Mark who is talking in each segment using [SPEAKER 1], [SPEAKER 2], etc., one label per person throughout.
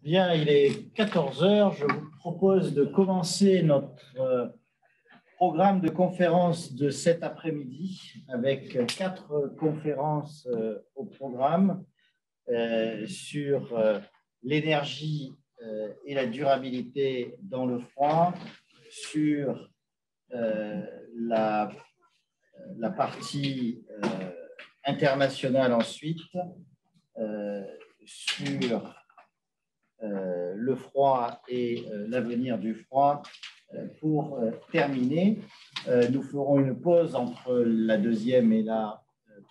[SPEAKER 1] Bien, il est 14 heures. Je vous propose de commencer notre programme de conférences de cet après-midi avec 4 conférences au programme sur l'énergie et la durabilité dans le froid, sur la partie internationale ensuite, sur le froid et l'avenir du froid. Pour terminer, nous ferons une pause entre la deuxième et la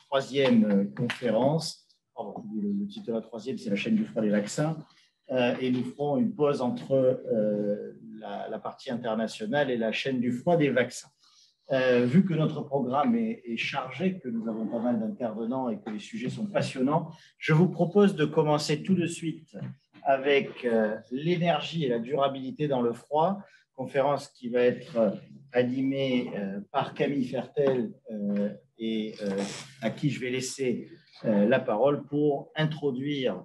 [SPEAKER 1] troisième conférence. Le titre de la troisième, c'est la chaîne du froid des vaccins. Et nous ferons une pause entre la partie internationale et la chaîne du froid des vaccins. Vu que notre programme est chargé, que nous avons pas mal d'intervenants et que les sujets sont passionnants, je vous propose de commencer tout de suite avec l'énergie et la durabilité dans le froid, conférence qui va être animée par Camille Fertel et à qui je vais laisser la parole pour introduire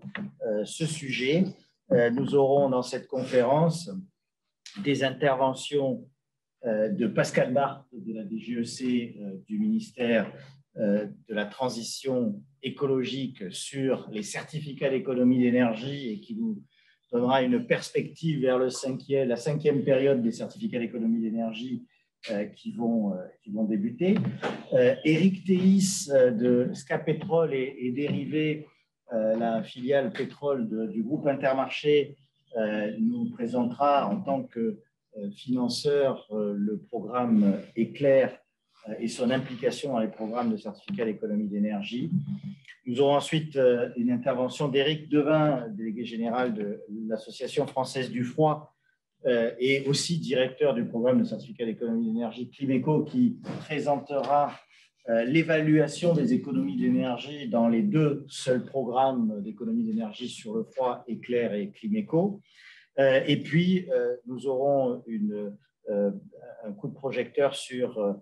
[SPEAKER 1] ce sujet. Nous aurons dans cette conférence des interventions de Pascal Barthes de la DGEC du ministère de la transition écologique sur les certificats d'économie d'énergie et qui nous donnera une perspective vers la cinquième période des certificats d'économie d'énergie qui vont débuter. Éric Théis de SCA Pétrole et dérivés, la filiale pétrole du groupe Intermarché, nous présentera en tant que financeur le programme Éclair et son implication dans les programmes de certificats d'économie d'énergie. Nous aurons ensuite une intervention d'Éric Devin, délégué général de l'Association française du froid et aussi directeur du programme de certificats d'économie d'énergie Climeco, qui présentera l'évaluation des économies d'énergie dans les 2 seuls programmes d'économie d'énergie sur le froid, Éclair et Climeco. Et puis, nous aurons un coup de projecteur sur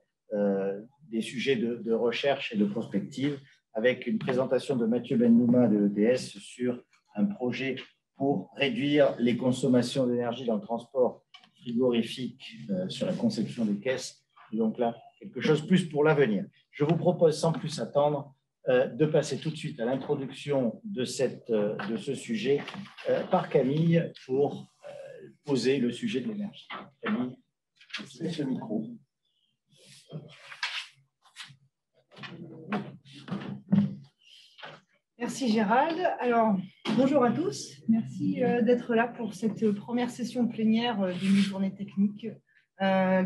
[SPEAKER 1] des sujets de recherche et de prospective avec une présentation de Mathieu Bennouma de EDS sur un projet pour réduire les consommations d'énergie dans le transport frigorifique sur la conception des caisses. Et donc là, quelque chose plus pour l'avenir. Je vous propose, sans plus attendre, de passer tout de suite à l'introduction de ce sujet par Camille pour poser le sujet de l'énergie. Camille, c'est ce micro.
[SPEAKER 2] Merci Gérald. Alors, bonjour à tous. Merci d'être là pour cette première session plénière d'une journée technique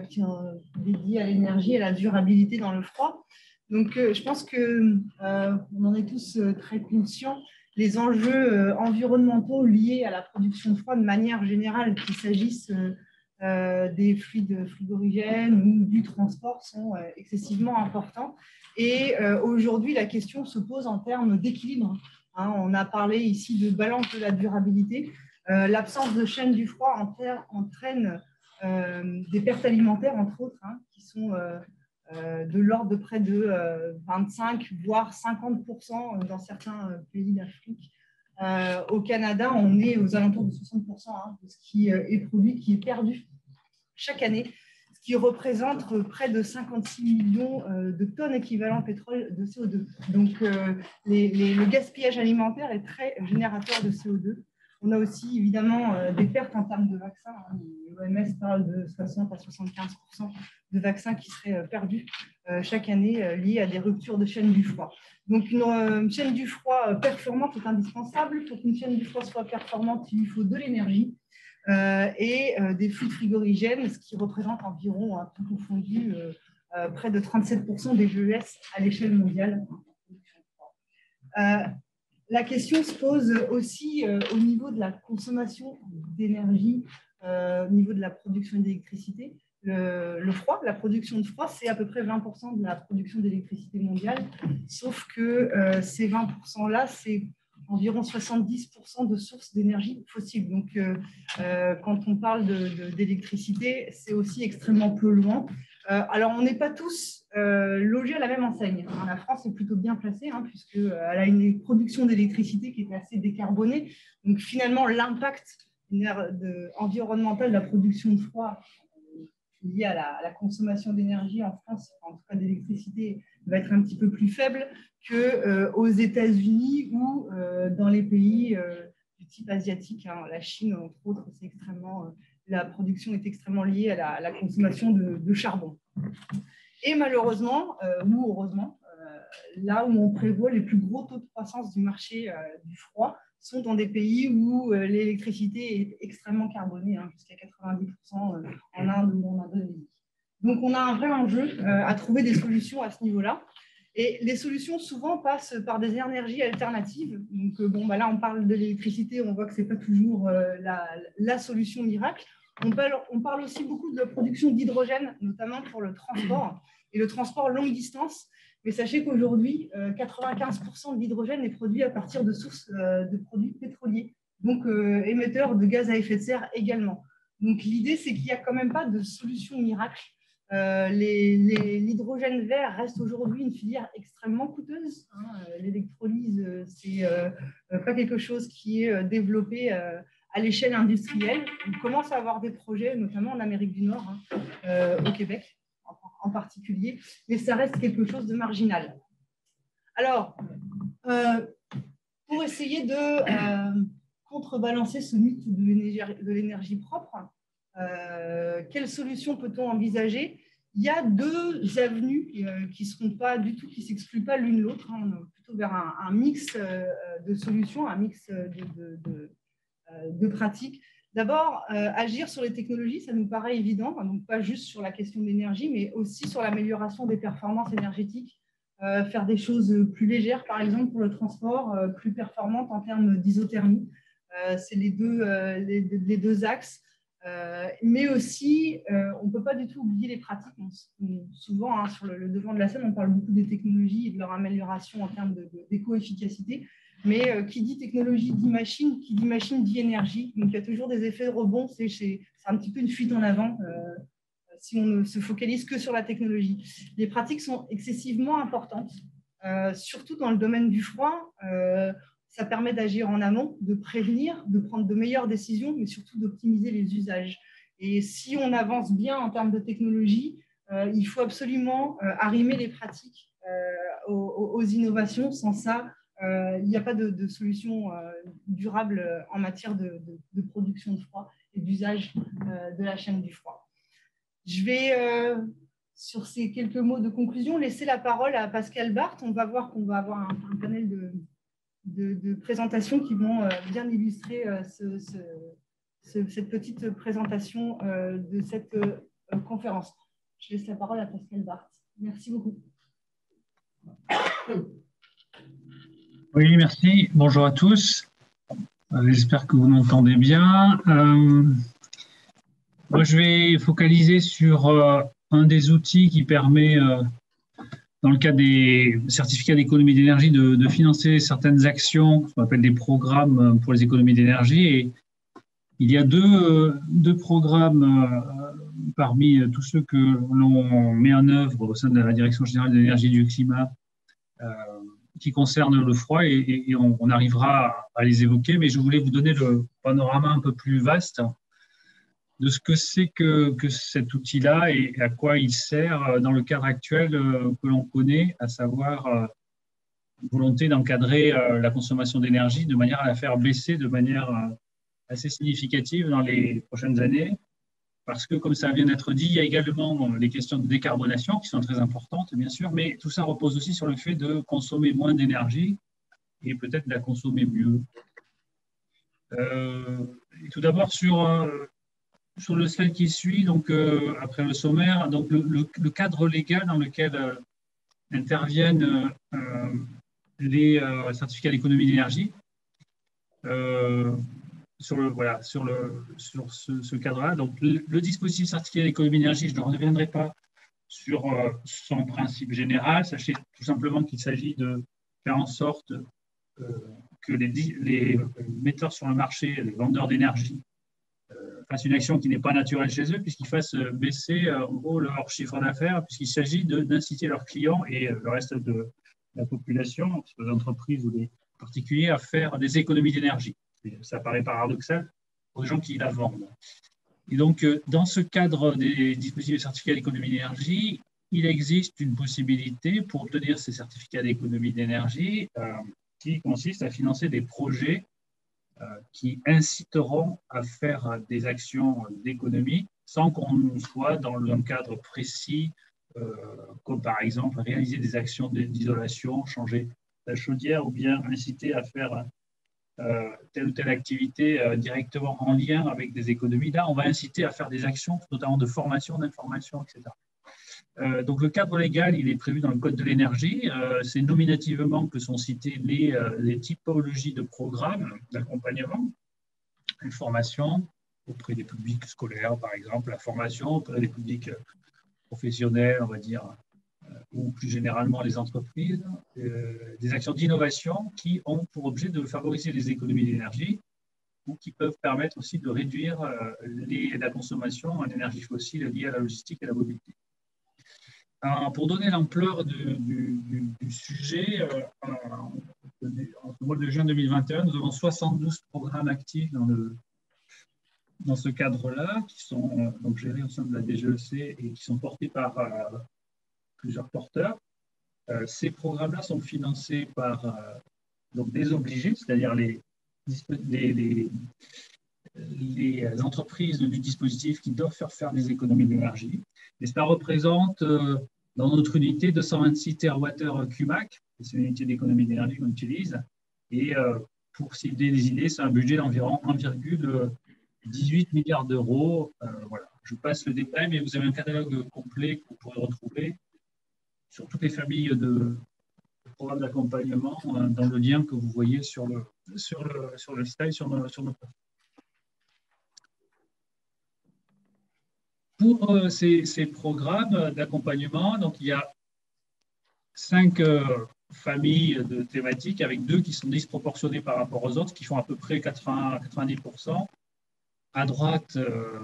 [SPEAKER 2] qui est dédiée à l'énergie et à la durabilité dans le froid. Donc, je pense qu'on en est tous très conscients, les enjeux environnementaux liés à la production de froid de manière générale, qu'il s'agisse des fluides frigorigènes ou du transport, sont excessivement importants. Et aujourd'hui, la question se pose en termes d'équilibre. On a parlé ici de balance de la durabilité. L'absence de chaîne du froid entraîne des pertes alimentaires, entre autres, qui sont de l'ordre de près de 25, voire 50% dans certains pays d'Afrique. Au Canada, on est aux alentours de 60% de ce qui est produit, qui est perdu chaque année, ce qui représente près de 56 millions de tonnes équivalent pétrole de CO2. Donc, le gaspillage alimentaire est très générateur de CO2. On a aussi évidemment des pertes en termes de vaccins. L'OMS parle de 60 à 75% de vaccins qui seraient perdus chaque année liés à des ruptures de chaîne du froid. Donc, une chaîne du froid performante est indispensable. Pour qu'une chaîne du froid soit performante, il lui faut de l'énergie et des fluides frigorigènes, ce qui représente environ, tout confondu, près de 37% des GES à l'échelle mondiale. La question se pose aussi au niveau de la consommation d'énergie, au niveau de la production d'électricité. Le froid, la production de froid, c'est à peu près 20% de la production d'électricité mondiale, sauf que ces 20%-là, c'est environ 70% de sources d'énergie fossile. Donc, quand on parle d'électricité, c'est aussi extrêmement polluant. Alors, on n'est pas tous logés à la même enseigne. La France est plutôt bien placée, puisqu'elle a une production d'électricité qui est assez décarbonée. Donc, finalement, l'impact environnemental de la production de froid lié à la consommation d'énergie en France, en tout cas d'électricité, va être un petit peu plus faible qu'aux États-Unis ou dans les pays du type asiatique. La Chine, entre autres, la production est extrêmement liée à la consommation de charbon. Et malheureusement, ou heureusement, là où on prévoit les plus gros taux de croissance du marché du froid sont dans des pays où l'électricité est extrêmement carbonée, jusqu'à 90% en Inde ou en Indonésie. Donc, on a un vrai enjeu à trouver des solutions à ce niveau-là. Et les solutions, souvent, passent par des énergies alternatives. Donc, là, on parle de l'électricité, on voit que ce n'est pas toujours la solution miracle. On parle aussi beaucoup de la production d'hydrogène, notamment pour le transport et le transport longue distance. Mais sachez qu'aujourd'hui, 95% de l'hydrogène est produit à partir de sources de produits pétroliers, donc émetteurs de gaz à effet de serre également. Donc l'idée, c'est qu'il n'y a quand même pas de solution miracle. L'hydrogène vert reste aujourd'hui une filière extrêmement coûteuse. L'électrolyse, c'est pas quelque chose qui est développé à l'échelle industrielle. On commence à avoir des projets, notamment en Amérique du Nord, au Québec en particulier, mais ça reste quelque chose de marginal. Alors, pour essayer de contrebalancer ce mythe de l'énergie propre, quelles solutions peut-on envisager? Il y a deux avenues qui ne seront pas du tout, qui ne s'excluent pas l'une l'autre. On est plutôt vers un mix de solutions, un mix de pratiques. D'abord, agir sur les technologies, ça nous paraît évident, donc pas juste sur la question de l'énergie, mais aussi sur l'amélioration des performances énergétiques, faire des choses plus légères, par exemple, pour le transport, plus performantes en termes d'isothermie. C'est les deux axes. Mais aussi, on ne peut pas du tout oublier les pratiques. Souvent, sur le devant de la scène, on parle beaucoup des technologies et de leur amélioration en termes d'éco-efficacité. Mais qui dit technologie dit machine, qui dit machine dit énergie. Donc, il y a toujours des effets de rebond. C'est un petit peu une fuite en avant si on ne se focalise que sur la technologie. Les pratiques sont excessivement importantes, surtout dans le domaine du froid. Ça permet d'agir en amont, de prévenir, de prendre de meilleures décisions, mais surtout d'optimiser les usages. Et si on avance bien en termes de technologie, il faut absolument arrimer les pratiques aux innovations. Sans ça, il n'y a pas de solution durable en matière de production de froid et d'usage de la chaîne du froid. Je vais, sur ces quelques mots de conclusion, laisser la parole à Pascal Barthes. On va voir qu'on va avoir un panel de présentations qui vont bien illustrer cette petite présentation de cette conférence. Je laisse la parole à Pascal Barthes. Merci beaucoup.
[SPEAKER 3] Oui, merci. Bonjour à tous. J'espère que vous m'entendez bien. Moi, je vais focaliser sur un des outils qui permet, dans le cas des certificats d'économie d'énergie, de financer certaines actions, ce qu'on appelle des programmes pour les économies d'énergie. Et il y a deux programmes parmi tous ceux que l'on met en œuvre au sein de la Direction générale de l'énergie et du climat qui concernent le froid et on arrivera à les évoquer. Mais je voulais vous donner le panorama un peu plus vaste de ce que c'est que cet outil-là et à quoi il sert dans le cadre actuel que l'on connaît, à savoir volonté d'encadrer la consommation d'énergie de manière à la faire baisser de manière assez significative dans les prochaines années. Parce que, comme ça vient d'être dit, il y a également les questions de décarbonation qui sont très importantes, bien sûr, mais tout ça repose aussi sur le fait de consommer moins d'énergie et peut-être de la consommer mieux. Et tout d'abord, sur le slide qui suit, donc après le sommaire, donc le cadre légal dans lequel interviennent les certificats d'économie d'énergie. Sur ce cadre-là. Donc, le dispositif certificat d'économie d'énergie, je ne reviendrai pas sur son principe général. Sachez tout simplement qu'il s'agit de faire en sorte que les metteurs sur le marché, les vendeurs d'énergie, fassent une action qui n'est pas naturelle chez eux, puisqu'ils fassent baisser en gros leur chiffre d'affaires, puisqu'il s'agit d'inciter leurs clients et le reste de la population, les entreprises ou les particuliers, à faire des économies d'énergie. Ça paraît paradoxal aux gens qui la vendent. Et donc, dans ce cadre des dispositifs de certificats d'économie d'énergie, il existe une possibilité pour obtenir ces certificats d'économie d'énergie qui consiste à financer des projets qui inciteront à faire des actions d'économie sans qu'on soit dans un cadre précis, comme par exemple réaliser des actions d'isolation, changer la chaudière ou bien inciter à faire telle ou telle activité directement en lien avec des économies. Là, on va inciter à faire des actions, notamment de formation, d'information, etc. Donc, le cadre légal, il est prévu dans le Code de l'énergie. C'est nominativement que sont citées les typologies de programmes d'accompagnement. Une formation auprès des publics scolaires, par exemple, la formation auprès des publics professionnels, on va dire, ou plus généralement les entreprises, des actions d'innovation qui ont pour objet de favoriser les économies d'énergie ou qui peuvent permettre aussi de réduire la consommation en énergie fossile liée à la logistique et à la mobilité. Alors, pour donner l'ampleur du sujet, en mois de juin 2021, nous avons 72 programmes actifs dans ce cadre-là, qui sont donc gérés au sein de la DGEC et qui sont portés par plusieurs porteurs. Ces programmes-là sont financés par donc des obligés, c'est-à-dire les entreprises du dispositif qui doivent faire des économies d'énergie. Et cela représente, dans notre unité, 226 TWh CUMAC, c'est une unité d'économie d'énergie qu'on utilise. Et pour citer des idées, c'est un budget d'environ 1,18 milliard d'euros. Voilà. Je passe le détail, mais vous avez un catalogue complet que vous pourrez retrouver sur toutes les familles de programmes d'accompagnement dans le lien que vous voyez sur le slide, sur notre page. Pour ces programmes d'accompagnement, donc il y a 5 familles de thématiques avec 2 qui sont disproportionnées par rapport aux autres, qui font à peu près 80-90%. À droite,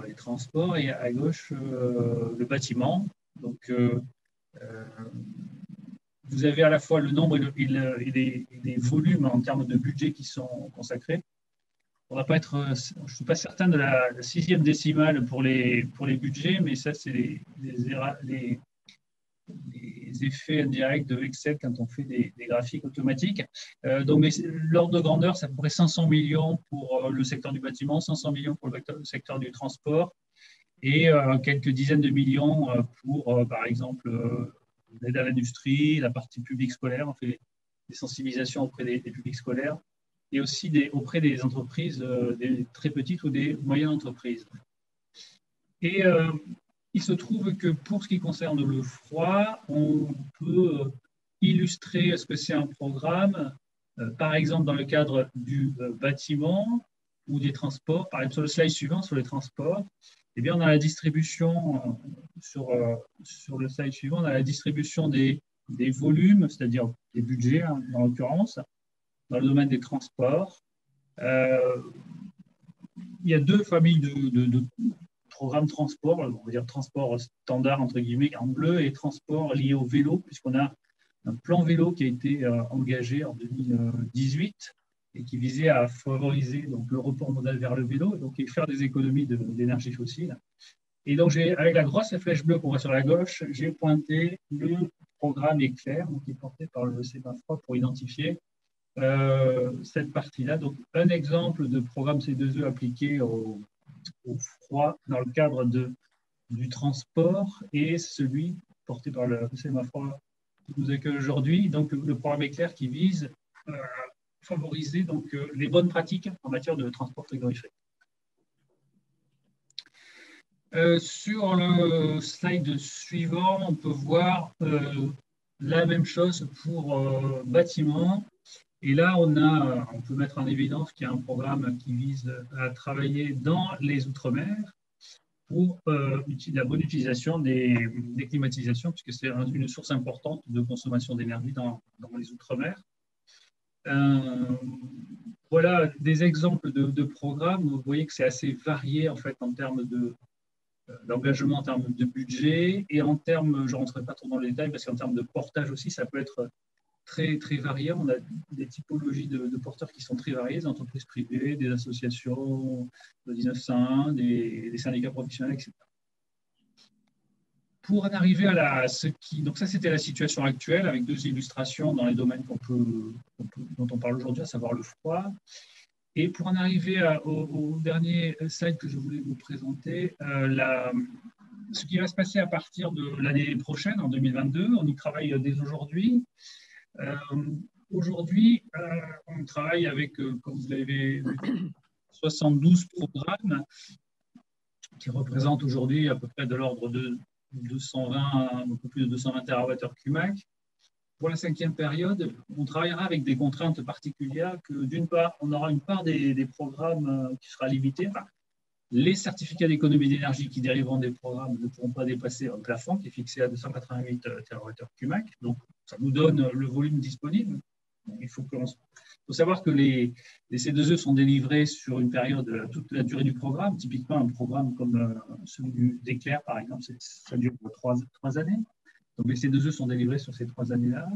[SPEAKER 3] les transports et à gauche, le bâtiment. Donc, vous avez à la fois le nombre et les volumes en termes de budget qui sont consacrés. On va pas être, je ne suis pas certain de la 6e décimale pour les budgets, mais ça, c'est les effets indirects de Excel quand on fait des graphiques automatiques. Donc, l'ordre de grandeur, c'est à peu près 500 millions pour le secteur du bâtiment, 500 millions pour le secteur du transport et quelques dizaines de millions pour, par exemple, l'aide à l'industrie, la partie publique scolaire. On fait des sensibilisations auprès des publics scolaires et aussi auprès des entreprises, des très petites ou des moyennes entreprises. Et il se trouve que pour ce qui concerne le froid, on peut illustrer ce que c'est un programme, par exemple dans le cadre du bâtiment ou des transports. Par exemple, sur le slide suivant, sur les transports, eh bien, on a la distribution, sur le slide suivant, on a la distribution des volumes, c'est-à-dire des budgets, hein, en l'occurrence, dans le domaine des transports. Il y a 2 familles de programmes transport, on va dire transport standard, entre guillemets, en bleu, et transport lié au vélo, puisqu'on a un plan vélo qui a été engagé en 2018 et qui visait à favoriser donc, le report modal vers le vélo donc, et faire des économies d'énergie fossile. Et donc, avec la grosse flèche bleue qu'on voit sur la gauche, j'ai pointé le programme Éclair, qui est porté par le CEMAFROP pour identifier cette partie-là. Donc, un exemple de programme C2E appliqué au froid dans le cadre du transport et celui porté par le CEMAFROP qui nous accueille aujourd'hui. Donc, le programme Éclair qui vise à favoriser donc, les bonnes pratiques en matière de transport frigorifique. Sur le slide suivant, on peut voir la même chose pour bâtiment. Et là, on peut mettre en évidence qu'il y a un programme qui vise à travailler dans les Outre-mer pour la bonne utilisation des climatisations, puisque c'est une source importante de consommation d'énergie dans les Outre-mer. voilà des exemples de programmes. Vous voyez que c'est assez varié en fait en termes d'engagement, en termes de budget et en termes, je ne rentrerai pas trop dans les détails parce qu'en termes de portage aussi, ça peut être très, très varié. On a des typologies de porteurs qui sont très variées, des entreprises privées, des associations de 1901, des syndicats professionnels, etc. Pour en arriver à ce qui... Donc ça, c'était la situation actuelle avec deux illustrations dans les domaines dont on parle aujourd'hui, à savoir le froid. Et pour en arriver au dernier slide que je voulais vous présenter, ce qui va se passer à partir de l'année prochaine, en 2022, on y travaille dès aujourd'hui. Aujourd'hui, on travaille avec, comme vous l'avez vu, 72 programmes qui représentent aujourd'hui à peu près de l'ordre de 220, un peu plus de 220 TWh CUMAC. Pour la 5e période, on travaillera avec des contraintes particulières que, d'une part, on aura une part des programmes qui sera limitée. Enfin, les certificats d'économie d'énergie qui dériveront des programmes ne pourront pas dépasser un plafond qui est fixé à 288 TWh CUMAC. Donc, ça nous donne le volume disponible. Il faut savoir que les C2E sont délivrés sur une période, toute la durée du programme. Typiquement, un programme comme celui d'Éclair, par exemple, ça dure 3 années. Donc, les C2E sont délivrés sur ces 3 années-là.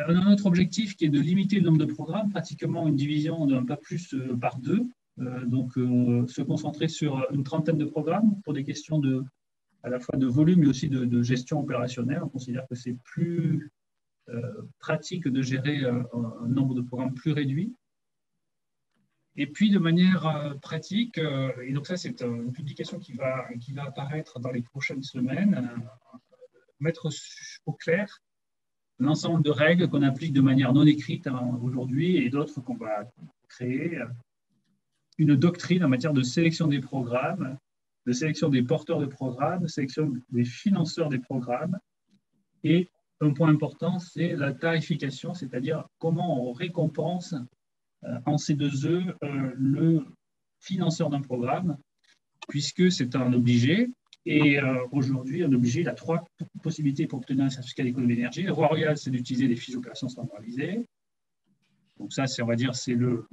[SPEAKER 3] On a un autre objectif qui est de limiter le nombre de programmes, pratiquement une division d'un pas plus par 2. Donc, se concentrer sur une trentaine de programmes pour des questions à la fois de volume mais aussi de gestion opérationnelle. On considère que c'est plus pratique de gérer un nombre de programmes plus réduit. Et puis, de manière pratique, et donc ça, c'est une publication qui va apparaître dans les prochaines semaines, mettre au clair l'ensemble de règles qu'on applique de manière non écrite aujourd'hui et d'autres qu'on va créer. Une doctrine en matière de sélection des programmes, de sélection des porteurs de programmes, de sélection des financeurs des programmes. Et un point important, c'est la tarification, c'est-à-dire comment on récompense en C2E le financeur d'un programme, puisque c'est un obligé. Et aujourd'hui, un obligé, il a 3 possibilités pour obtenir un certificat d'économie d'énergie. Le royal, c'est d'utiliser des fiches d'opération standardisées. Donc ça, on va dire, c'est le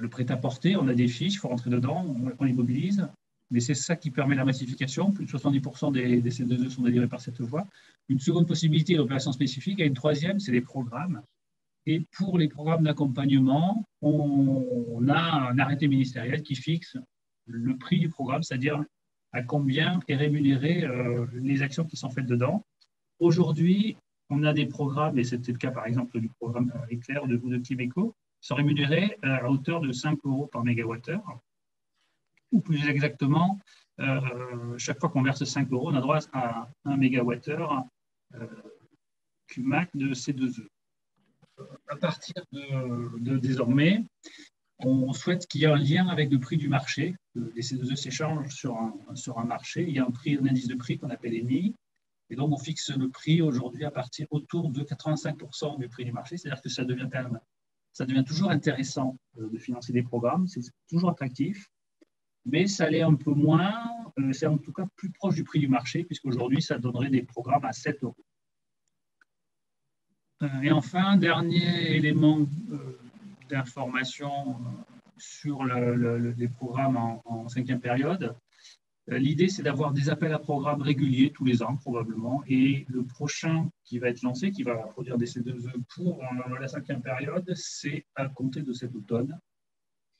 [SPEAKER 3] prêt-à-porter. On a des fiches, il faut rentrer dedans, on les mobilise. Mais c'est ça qui permet la massification. Plus de 70% des C2E sont délivrés par cette voie. Une seconde possibilité, l'opération spécifique. Et une troisième, c'est les programmes. Et pour les programmes d'accompagnement, on a un arrêté ministériel qui fixe le prix du programme, c'est-à-dire à combien est rémunéré les actions qui sont faites dedans. Aujourd'hui, on a des programmes, et c'était le cas par exemple du programme Éclair de Quimeco, qui sont rémunérés à hauteur de 5 € par mégawattheure. Ou plus exactement, chaque fois qu'on verse 5 €, on a droit à 1 mégawattheure CUMAC de C2E. À partir de désormais, on souhaite qu'il y ait un lien avec le prix du marché. Les C2E s'échangent sur un marché. Il y a un indice de prix qu'on appelle EMI. Et donc, on fixe le prix aujourd'hui à partir autour de 85% du prix du marché. C'est-à-dire que ça devient toujours intéressant de financer des programmes. C'est toujours attractif. Mais ça l'est un peu moins. C'est en tout cas plus proche du prix du marché, puisqu'aujourd'hui, ça donnerait des programmes à 7 €. Et enfin, dernier élément d'information sur les programmes en 5e période. L'idée, c'est d'avoir des appels à programmes réguliers tous les ans, probablement. Et le prochain qui va être lancé, qui va produire des C2E pour la 5e période, c'est à compter de cet automne.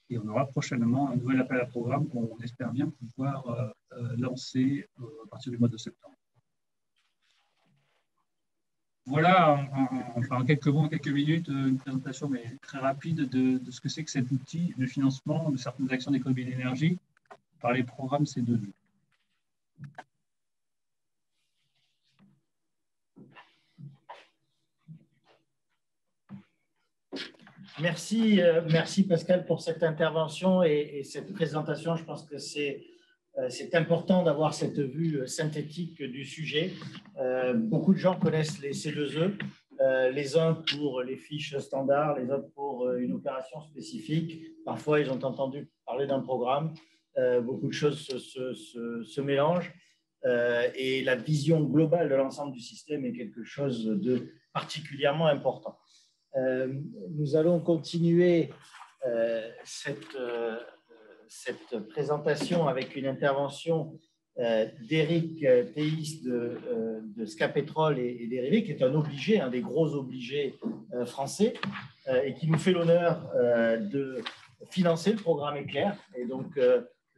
[SPEAKER 3] Et on aura prochainement un nouvel appel à programme qu'on espère bien pouvoir lancer à partir du mois de septembre. Voilà, en quelques mots, en quelques minutes, une présentation mais très rapide de ce que c'est que cet outil de financement de certaines actions d'économie d'énergie par les programmes C2E.
[SPEAKER 1] Merci Pascal pour cette intervention et cette présentation. Je pense que c'est important d'avoir cette vue synthétique du sujet. Beaucoup de gens connaissent les C2E, les uns pour les fiches standards, les autres pour une opération spécifique. Parfois, ils ont entendu parler d'un programme. Beaucoup de choses se mélangent et la vision globale de l'ensemble du système est quelque chose de particulièrement important. Nous allons continuer cette présentation avec une intervention d'Éric Théis de Scapétrol et dérivés, qui est un obligé, un des gros obligés français, et qui nous fait l'honneur de financer le programme Éclair. Et donc,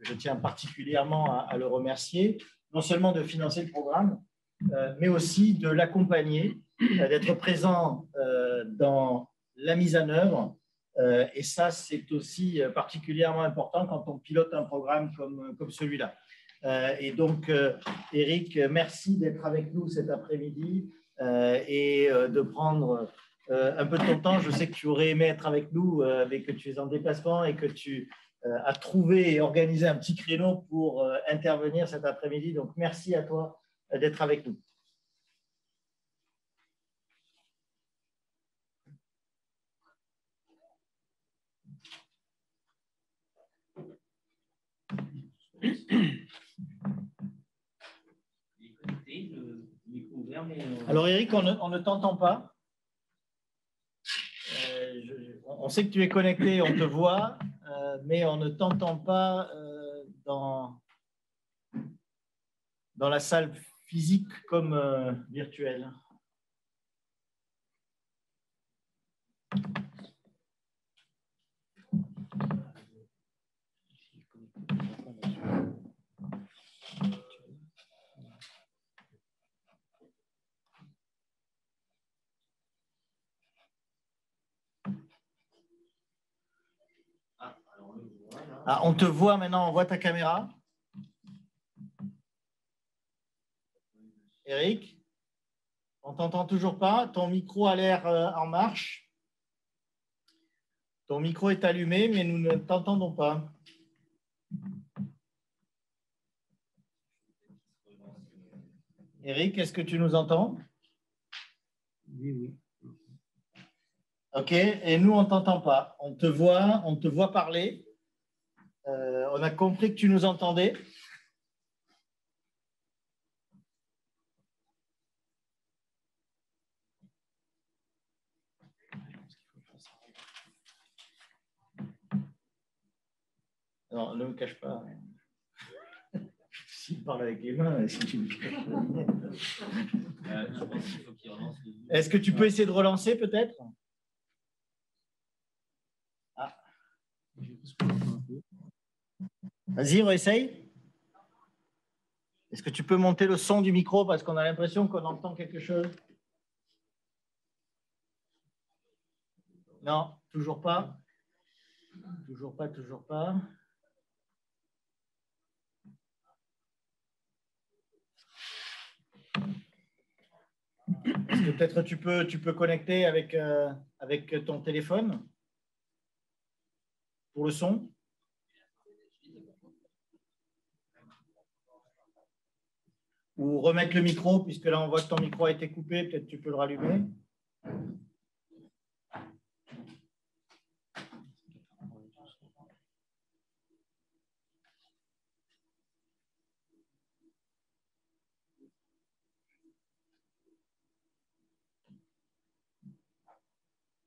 [SPEAKER 1] je tiens particulièrement à le remercier, non seulement de financer le programme, mais aussi de l'accompagner, d'être présent dans la mise en œuvre. Et ça, c'est aussi particulièrement important quand on pilote un programme comme celui-là. Et donc, Éric, merci d'être avec nous cet après-midi et de prendre un peu de ton temps. Je sais que tu aurais aimé être avec nous, mais que tu es en déplacement et que tu as trouvé et organisé un petit créneau pour intervenir cet après-midi. Donc, merci à toi d'être avec nous. Alors, Éric, on ne t'entend pas. On sait que tu es connecté, on te voit, mais on ne t'entend pas dans la salle physique comme virtuelle. Ah, on te voit maintenant, on voit ta caméra. Éric, on t'entend toujours pas. Ton micro a l'air en marche. Ton micro est allumé, mais nous ne t'entendons pas. Éric, est-ce que tu nous entends?
[SPEAKER 4] Oui, oui.
[SPEAKER 1] Ok, et nous, on ne t'entend pas. On te voit parler. On a compris que tu nous entendais. Non, ne me cache pas. S'il parle avec les mains, si tu me caches pas. Est-ce que tu peux essayer de relancer peut-être? Ah. Vas-y, réessaye. Est-ce que tu peux monter le son du micro parce qu'on a l'impression qu'on entend quelque chose? Non, toujours pas. Toujours pas, toujours pas. Est-ce que peut-être tu peux connecter avec ton téléphone pour le son? Ou remettre le micro, puisque là on voit que ton micro a été coupé, peut-être tu peux le rallumer.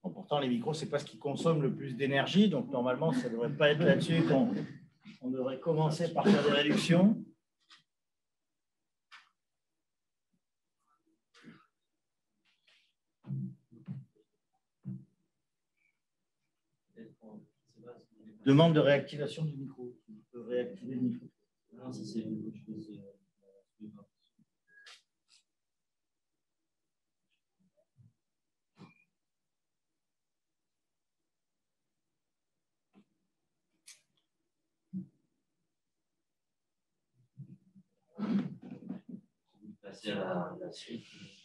[SPEAKER 1] Bon, pourtant, les micros, ce n'est pas ce qui consomme le plus d'énergie, donc normalement, ça ne devrait pas être là-dessus qu'on devrait commencer par faire des réductions. Demande de réactivation du micro. Tu peux réactiver le micro. Non, ça c'est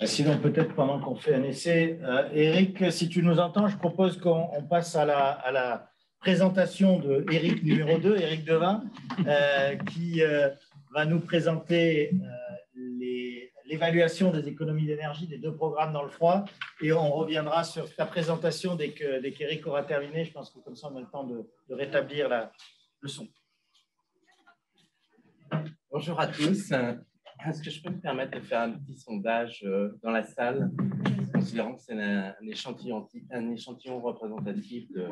[SPEAKER 1] sinon, peut-être pendant qu'on fait un essai, Éric, si tu nous entends, je propose qu'on passe à la présentation de Éric numéro 2, Éric Devin, qui va nous présenter l'évaluation des économies d'énergie des deux programmes dans le froid. Et on reviendra sur ta présentation dès qu'Éric aura terminé. Je pense que comme ça, on a le temps de rétablir le son.
[SPEAKER 5] Bonjour à tous. Est-ce que je peux me permettre de faire un petit sondage dans la salle? considérant que c'est un échantillon représentatif de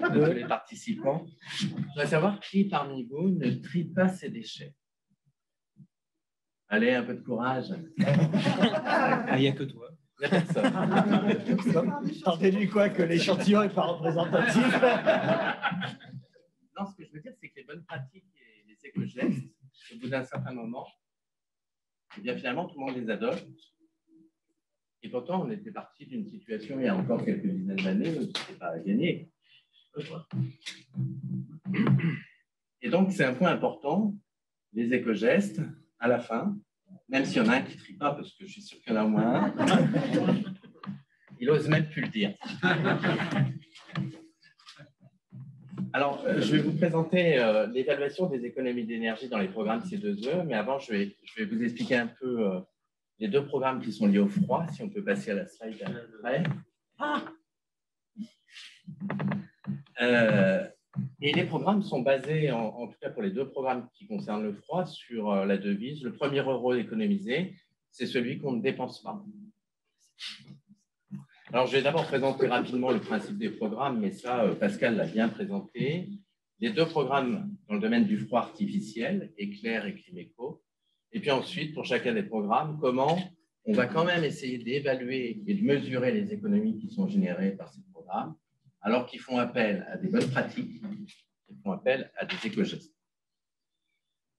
[SPEAKER 5] tous les participants. Je voudrais savoir qui parmi vous ne trie pas ses déchets. Allez, un peu de courage.
[SPEAKER 4] Il n'y a que toi.
[SPEAKER 5] Il n'y a personne.
[SPEAKER 1] Tentez-lui quoi que l'échantillon n'est pas représentatif.
[SPEAKER 5] Non, ce que je veux dire, c'est que les bonnes pratiques et les éco-gestes, au bout d'un certain moment, eh bien, finalement, tout le monde les adopte. Et pourtant, on était parti d'une situation il y a encore quelques dizaines d'années où ce n'était pas gagné. Et donc, c'est un point important, les éco-gestes, à la fin, même s'il y en a un qui ne trie pas, parce que je suis sûr qu'il y en a au moins un, il n'ose même plus le dire. Alors, je vais vous présenter l'évaluation des économies d'énergie dans les programmes C2E, mais avant, je vais vous expliquer un peu les deux programmes qui sont liés au froid, si on peut passer à la slide après. Et les programmes sont basés, en tout cas pour les deux programmes qui concernent le froid, sur la devise. Le premier euro économisé, c'est celui qu'on ne dépense pas. Alors, je vais d'abord présenter rapidement le principe des programmes, mais ça, Pascal l'a bien présenté. Les deux programmes dans le domaine du froid artificiel, Éclair et Climéco. Et puis ensuite, pour chacun des programmes, comment on va quand même essayer d'évaluer et de mesurer les économies qui sont générées par ces programmes, alors qu'ils font appel à des bonnes pratiques, ils font appel à des éco-gestes.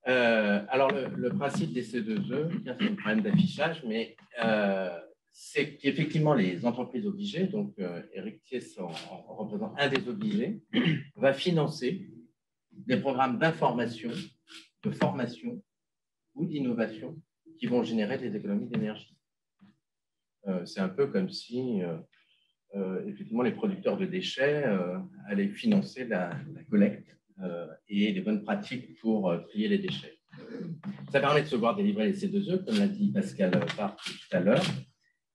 [SPEAKER 5] Alors, le principe des C2E, c'est un problème d'affichage, mais c'est qu'effectivement, les entreprises obligées, donc Eric Thiès en représente un des obligés, va financer des programmes d'information, de formation ou d'innovation qui vont générer des économies d'énergie. C'est un peu comme si, effectivement, les producteurs de déchets allaient financer la collecte et les bonnes pratiques pour trier les déchets. Ça permet de se voir délivrer les C2E, comme l'a dit Pascal Park tout à l'heure.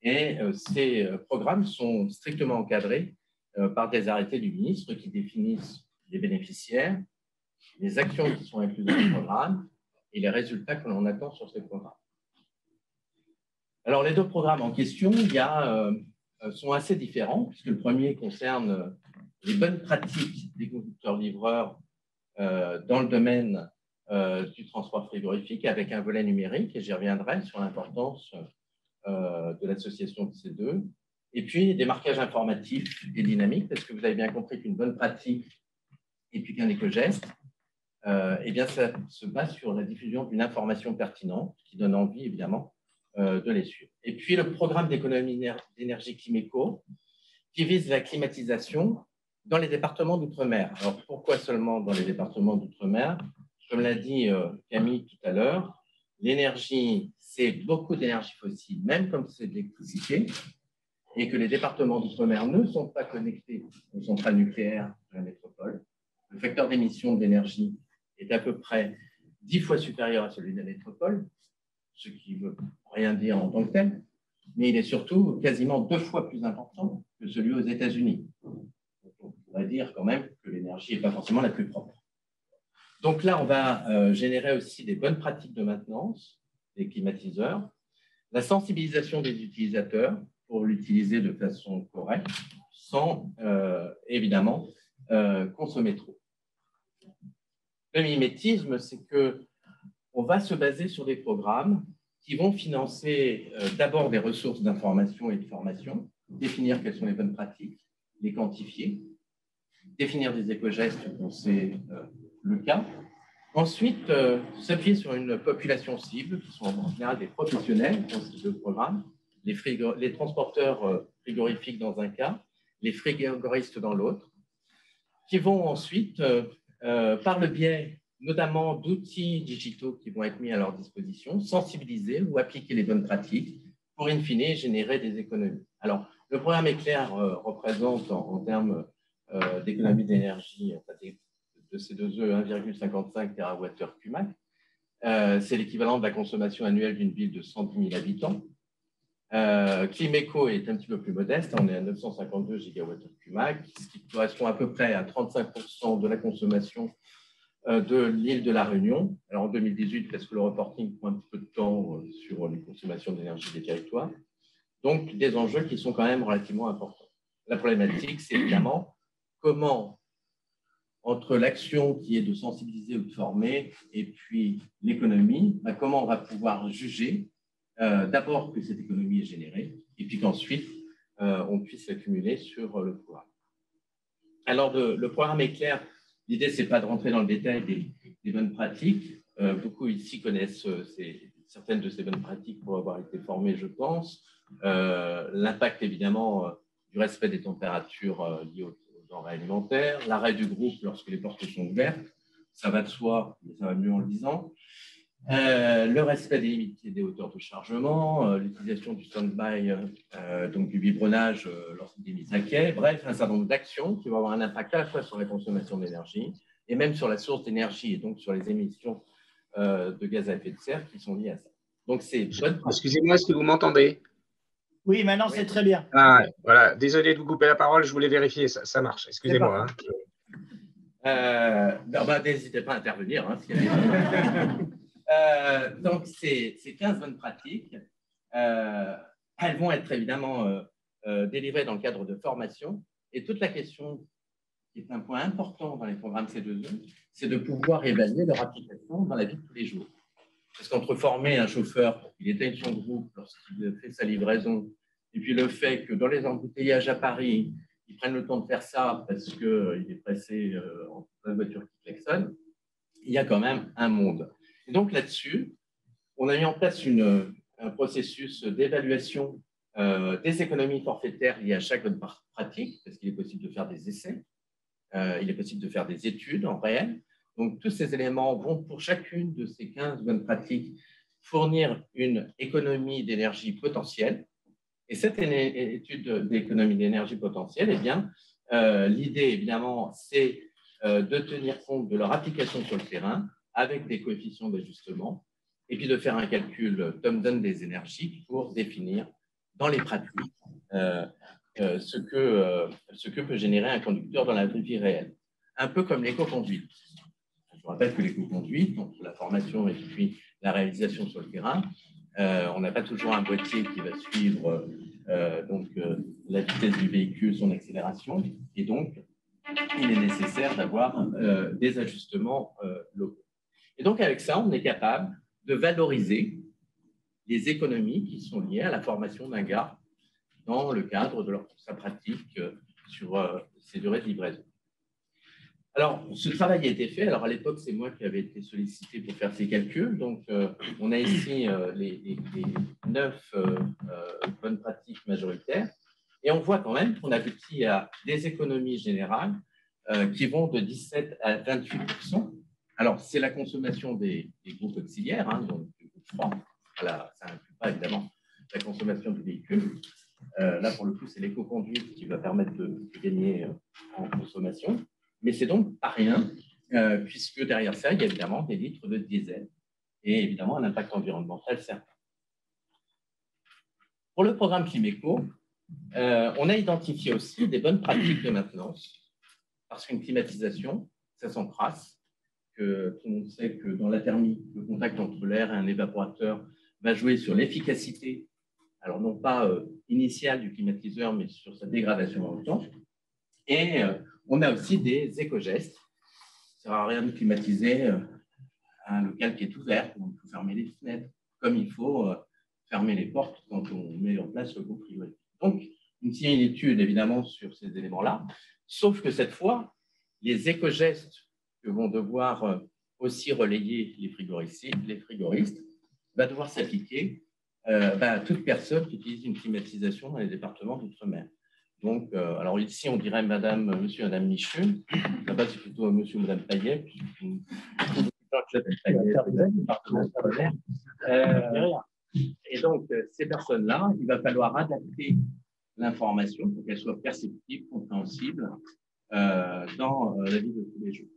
[SPEAKER 5] Et ces programmes sont strictement encadrés par des arrêtés du ministre qui définissent les bénéficiaires, les actions qui sont incluses dans le programme et les résultats que l'on attend sur ces programmes. Alors, les deux programmes en question sont assez différents, puisque le premier concerne les bonnes pratiques des conducteurs-livreurs dans le domaine du transport frigorifique, avec un volet numérique, et j'y reviendrai sur l'importance de l'association de ces deux, et puis des marquages informatifs et dynamiques, parce que vous avez bien compris qu'une bonne pratique et puis qu'un éco-geste, eh bien, ça se base sur la diffusion d'une information pertinente qui donne envie, évidemment, de les suivre. Et puis, le programme d'économie d'énergie Climéco, qui vise la climatisation dans les départements d'outre-mer. Alors, pourquoi seulement dans les départements d'outre-mer? Comme l'a dit Camille tout à l'heure, l'énergie, c'est beaucoup d'énergie fossile, même comme c'est de l'électricité, et que les départements d'outre-mer ne sont pas connectés aux centrales nucléaires de la métropole. Le facteur d'émission d'énergie est à peu près 10 fois supérieur à celui de la métropole, ce qui ne veut rien dire en tant que tel, mais il est surtout quasiment 2 fois plus important que celui aux États-Unis. On pourrait dire quand même que l'énergie n'est pas forcément la plus propre. Donc là, on va générer aussi des bonnes pratiques de maintenance des climatiseurs, la sensibilisation des utilisateurs pour l'utiliser de façon correcte, sans évidemment consommer trop. Le mimétisme, c'est qu'on va se baser sur des programmes qui vont financer d'abord des ressources d'information et de formation, définir quelles sont les bonnes pratiques, les quantifier, définir des éco-gestes quand c'est le cas. Ensuite, s'appuyer sur une population cible, qui sont en général des professionnels dans ces deux programmes, les transporteurs frigorifiques dans un cas, les frigoristes dans l'autre, qui vont ensuite, par le biais notamment d'outils digitaux qui vont être mis à leur disposition, sensibiliser ou appliquer les bonnes pratiques pour, in fine, générer des économies. Alors, le programme Éclair représente en termes d'économie d'énergie de ces deux E 1,55 TWh/CUMAC. C'est l'équivalent de la consommation annuelle d'une ville de 110 000 habitants. Climéco est un petit peu plus modeste, on est à 952 GWh/CUMAC, ce qui correspond à peu près à 35% de la consommation de l'île de la Réunion. Alors en 2018, parce que le reporting prend un petit peu de temps sur les consommations d'énergie des territoires. Donc, des enjeux qui sont quand même relativement importants. La problématique, c'est évidemment comment, entre l'action qui est de sensibiliser ou de former et puis l'économie, comment on va pouvoir juger d'abord que cette économie est générée et puis qu'ensuite, on puisse l'accumuler sur le programme. Alors, le programme est clair. L'idée, ce n'est pas de rentrer dans le détail des bonnes pratiques. Beaucoup ici connaissent certaines de ces bonnes pratiques pour avoir été formés, je pense. L'impact, évidemment, du respect des températures liées aux denrées alimentaires, l'arrêt du groupe lorsque les portes sont ouvertes, ça va de soi, mais ça va mieux en le disant. Le respect des limites et des hauteurs de chargement, l'utilisation du stand-by, donc du biberonnage lorsqu'il est mis à quai, bref, un certain nombre d'actions qui vont avoir un impact à la fois sur la consommation d'énergie et même sur la source d'énergie et donc sur les émissions de gaz à effet de serre qui sont liées à ça. Donc, c'est bonne...
[SPEAKER 6] Excusez-moi, est-ce que vous m'entendez?
[SPEAKER 1] Oui, maintenant c'est très bien.
[SPEAKER 6] Ah, voilà, désolé de vous couper la parole, je voulais vérifier, ça marche, excusez-moi.
[SPEAKER 5] N'hésitez pas à intervenir. Hein, donc, ces 15 bonnes pratiques, elles vont être évidemment délivrées dans le cadre de formation. Et toute la question, qui est un point important dans les programmes C2E, c'est de pouvoir évaluer leur application dans la vie de tous les jours. Parce qu'entre former un chauffeur pour qu'il éteigne son groupe lorsqu'il fait sa livraison, et puis le fait que dans les embouteillages à Paris, ils prennent le temps de faire ça parce qu'il est pressé en plein de voiture qui klaxonne, il y a quand même un monde. Et donc là-dessus, on a mis en place un processus d'évaluation des économies forfaitaires liées à chaque bonne pratique, parce qu'il est possible de faire des essais, il est possible de faire des études en réel. Donc, tous ces éléments vont, pour chacune de ces 15 bonnes pratiques, fournir une économie d'énergie potentielle. Et cette étude d'économie d'énergie potentielle, eh bien, l'idée, évidemment, c'est de tenir compte de leur application sur le terrain avec des coefficients d'ajustement et puis de faire un calcul top-down des énergies pour définir dans les pratiques ce que peut générer un conducteur dans la vie réelle. Un peu comme l'éco-conduite. Je rappelle que l'éco-conduite, entre la formation et puis la réalisation sur le terrain, on n'a pas toujours un boîtier qui va suivre la vitesse du véhicule, son accélération, et donc il est nécessaire d'avoir des ajustements locaux. Et donc avec ça, on est capable de valoriser les économies qui sont liées à la formation d'un gars dans le cadre de sa pratique sur ces durées de livraison. Alors, ce travail a été fait. Alors, à l'époque, c'est moi qui avais été sollicité pour faire ces calculs. Donc, on a ici les 9 bonnes pratiques majoritaires. Et on voit quand même qu'on aboutit à des économies générales qui vont de 17 à 28%. Alors, c'est la consommation des groupes auxiliaires, hein, donc du groupe 3. Voilà, ça n'inclut pas, évidemment, la consommation du véhicule. Là, pour le coup, c'est l'éco-conduite qui va permettre de gagner en consommation. Mais c'est donc pas rien, puisque derrière ça, il y a évidemment des litres de diesel et évidemment un impact environnemental certain. Pour le programme Climéco, on a identifié aussi des bonnes pratiques de maintenance, parce qu'une climatisation, ça s'encrasse, que tout le monde sait que dans la thermie, le contact entre l'air et un évaporateur va jouer sur l'efficacité, alors non pas initiale du climatiseur, mais sur sa dégradation dans le temps. Et on a aussi des éco-gestes. Ça ne sert à rien de climatiser un local qui est ouvert, il faut fermer les fenêtres, comme il faut fermer les portes quand on met en place le groupe frigorifique. Donc, une similitude évidemment sur ces éléments-là, sauf que cette fois, les éco-gestes que vont devoir aussi relayer les frigoristes va devoir s'appliquer à toute personne qui utilise une climatisation dans les départements d'outre-mer. Donc, alors ici, on dirait madame, monsieur, madame Michu. Là-bas, c'est plutôt monsieur ou madame Payet. Et donc, ces personnes-là, il va falloir adapter l'information pour qu'elle soit perceptible, compréhensible dans la vie de tous les jours.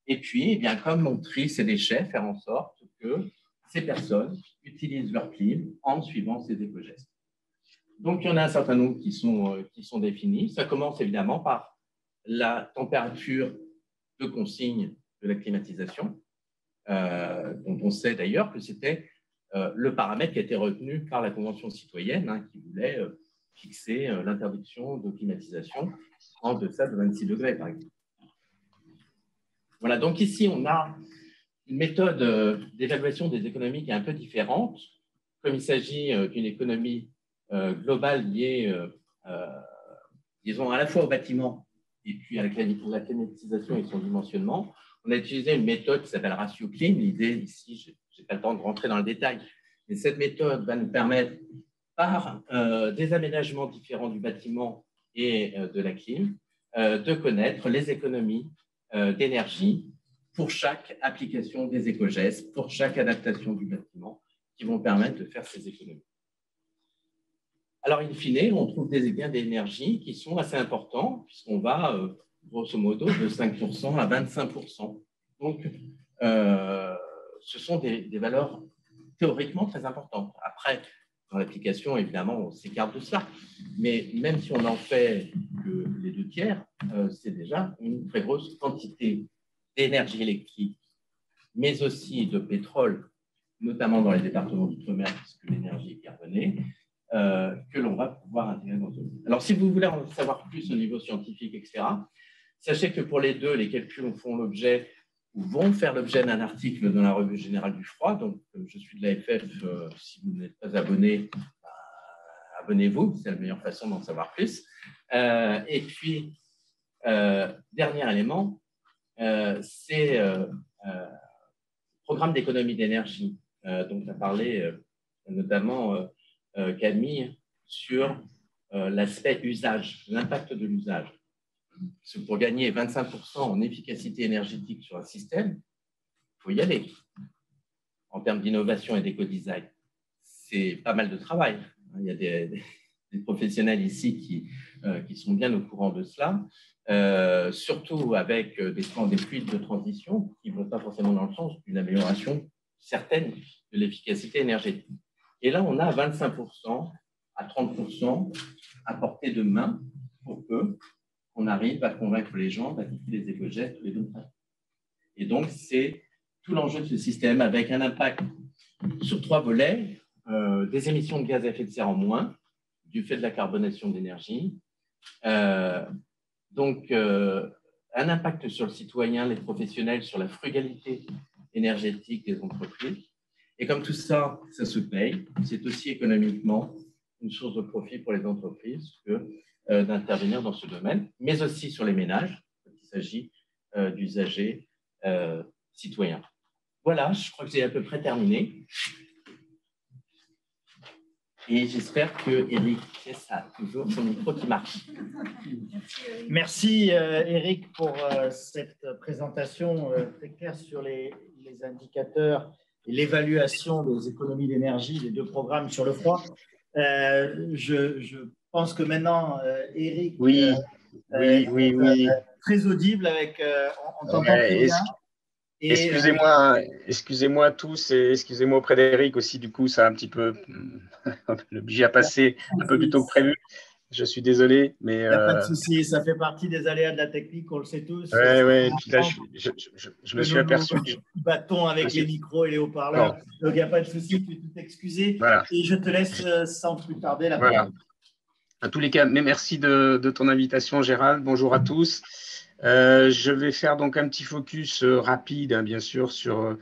[SPEAKER 5] Et puis, eh bien, comme on trie ces déchets, faire en sorte que ces personnes utilisent leur clim en suivant ces éco-gestes. Donc, il y en a un certain nombre qui sont définis. Ça commence évidemment par la température de consigne de la climatisation, dont on sait d'ailleurs que c'était le paramètre qui a été retenu par la Convention citoyenne, hein, qui voulait fixer l'interdiction de climatisation en deçà de 26 degrés, par exemple. Voilà, donc ici, on a une méthode d'évaluation des économies qui est un peu différente. Comme il s'agit d'une économie globale liée, disons, à la fois au bâtiment et puis à la climatisation et son dimensionnement, on a utilisé une méthode qui s'appelle Ratio Clean. L'idée ici, je n'ai pas le temps de rentrer dans le détail, mais cette méthode va nous permettre, par des aménagements différents du bâtiment et de la clim, de connaître les économies d'énergie pour chaque application des éco-gestes, pour chaque adaptation du bâtiment, qui vont permettre de faire ces économies. Alors, in fine, on trouve des gains d'énergie qui sont assez importants, puisqu'on va, grosso modo, de 5% à 25%. Donc, ce sont des valeurs théoriquement très importantes. Après, dans l'application, évidemment, on s'écarte de ça. Mais même si on n'en fait que les 2/3, c'est déjà une très grosse quantité d'énergie électrique, mais aussi de pétrole, notamment dans les départements d'outre-mer, puisque l'énergie est carbonée, que l'on va pouvoir intégrer dans le domaine. Alors, si vous voulez en savoir plus au niveau scientifique, etc., sachez que pour les deux, les calculs font l'objet ou vont faire l'objet d'un article dans la Revue Générale du Froid. Donc, je suis de l'AFF, si vous n'êtes pas abonné, abonnez-vous, c'est la meilleure façon d'en savoir plus. Et puis, dernier élément, c'est le programme d'économie d'énergie dont a parlé notamment Camille sur l'aspect usage, l'impact de l'usage. Pour gagner 25% en efficacité énergétique sur un système, il faut y aller. En termes d'innovation et d'éco-design, c'est pas mal de travail. Il y a des professionnels ici qui sont bien au courant de cela, surtout avec des fluides de transition qui ne vont pas forcément dans le sens d'une amélioration certaine de l'efficacité énergétique. Et là, on a 25% à 30% à portée de main pour peu qu'on arrive à convaincre les gens d'appliquer les éco-gestes ou les bonnes pratiques. Et donc, c'est tout l'enjeu de ce système avec un impact sur 3 volets, des émissions de gaz à effet de serre en moins, du fait de la carbonation d'énergie, donc un impact sur le citoyen, les professionnels, sur la frugalité énergétique des entreprises. Et comme tout ça, ça se paye, c'est aussi économiquement une source de profit pour les entreprises que d'intervenir dans ce domaine, mais aussi sur les ménages, quand il s'agit d'usagers citoyens. Voilà, je crois que j'ai à peu près terminé. Et j'espère que Eric a toujours son micro qui marche.
[SPEAKER 1] Merci Eric pour cette présentation très claire sur les indicateurs et l'évaluation des économies d'énergie des 2 programmes sur le froid. Je pense que maintenant, Eric
[SPEAKER 6] Oui.
[SPEAKER 1] très audible, avec, on t'entend très bien.
[SPEAKER 6] Excusez-moi tous et excusez-moi auprès d'Eric aussi, du coup, ça a un petit peu le budget a passé un peu plus tôt que prévu. Je suis désolé, mais…
[SPEAKER 1] Il n'y a pas de souci, ça fait partie des aléas de la technique, on le sait tous.
[SPEAKER 6] Oui, puis là, je me suis aperçu…
[SPEAKER 1] Bâton avec les micros et les haut-parleurs, donc il n'y a pas de souci, tu peux t'excuser. Voilà. Et je te laisse sans plus tarder la parole.
[SPEAKER 6] En tous les cas, mais merci de ton invitation, Gérald. Bonjour à tous. Je vais faire donc un petit focus rapide, hein, bien sûr, sur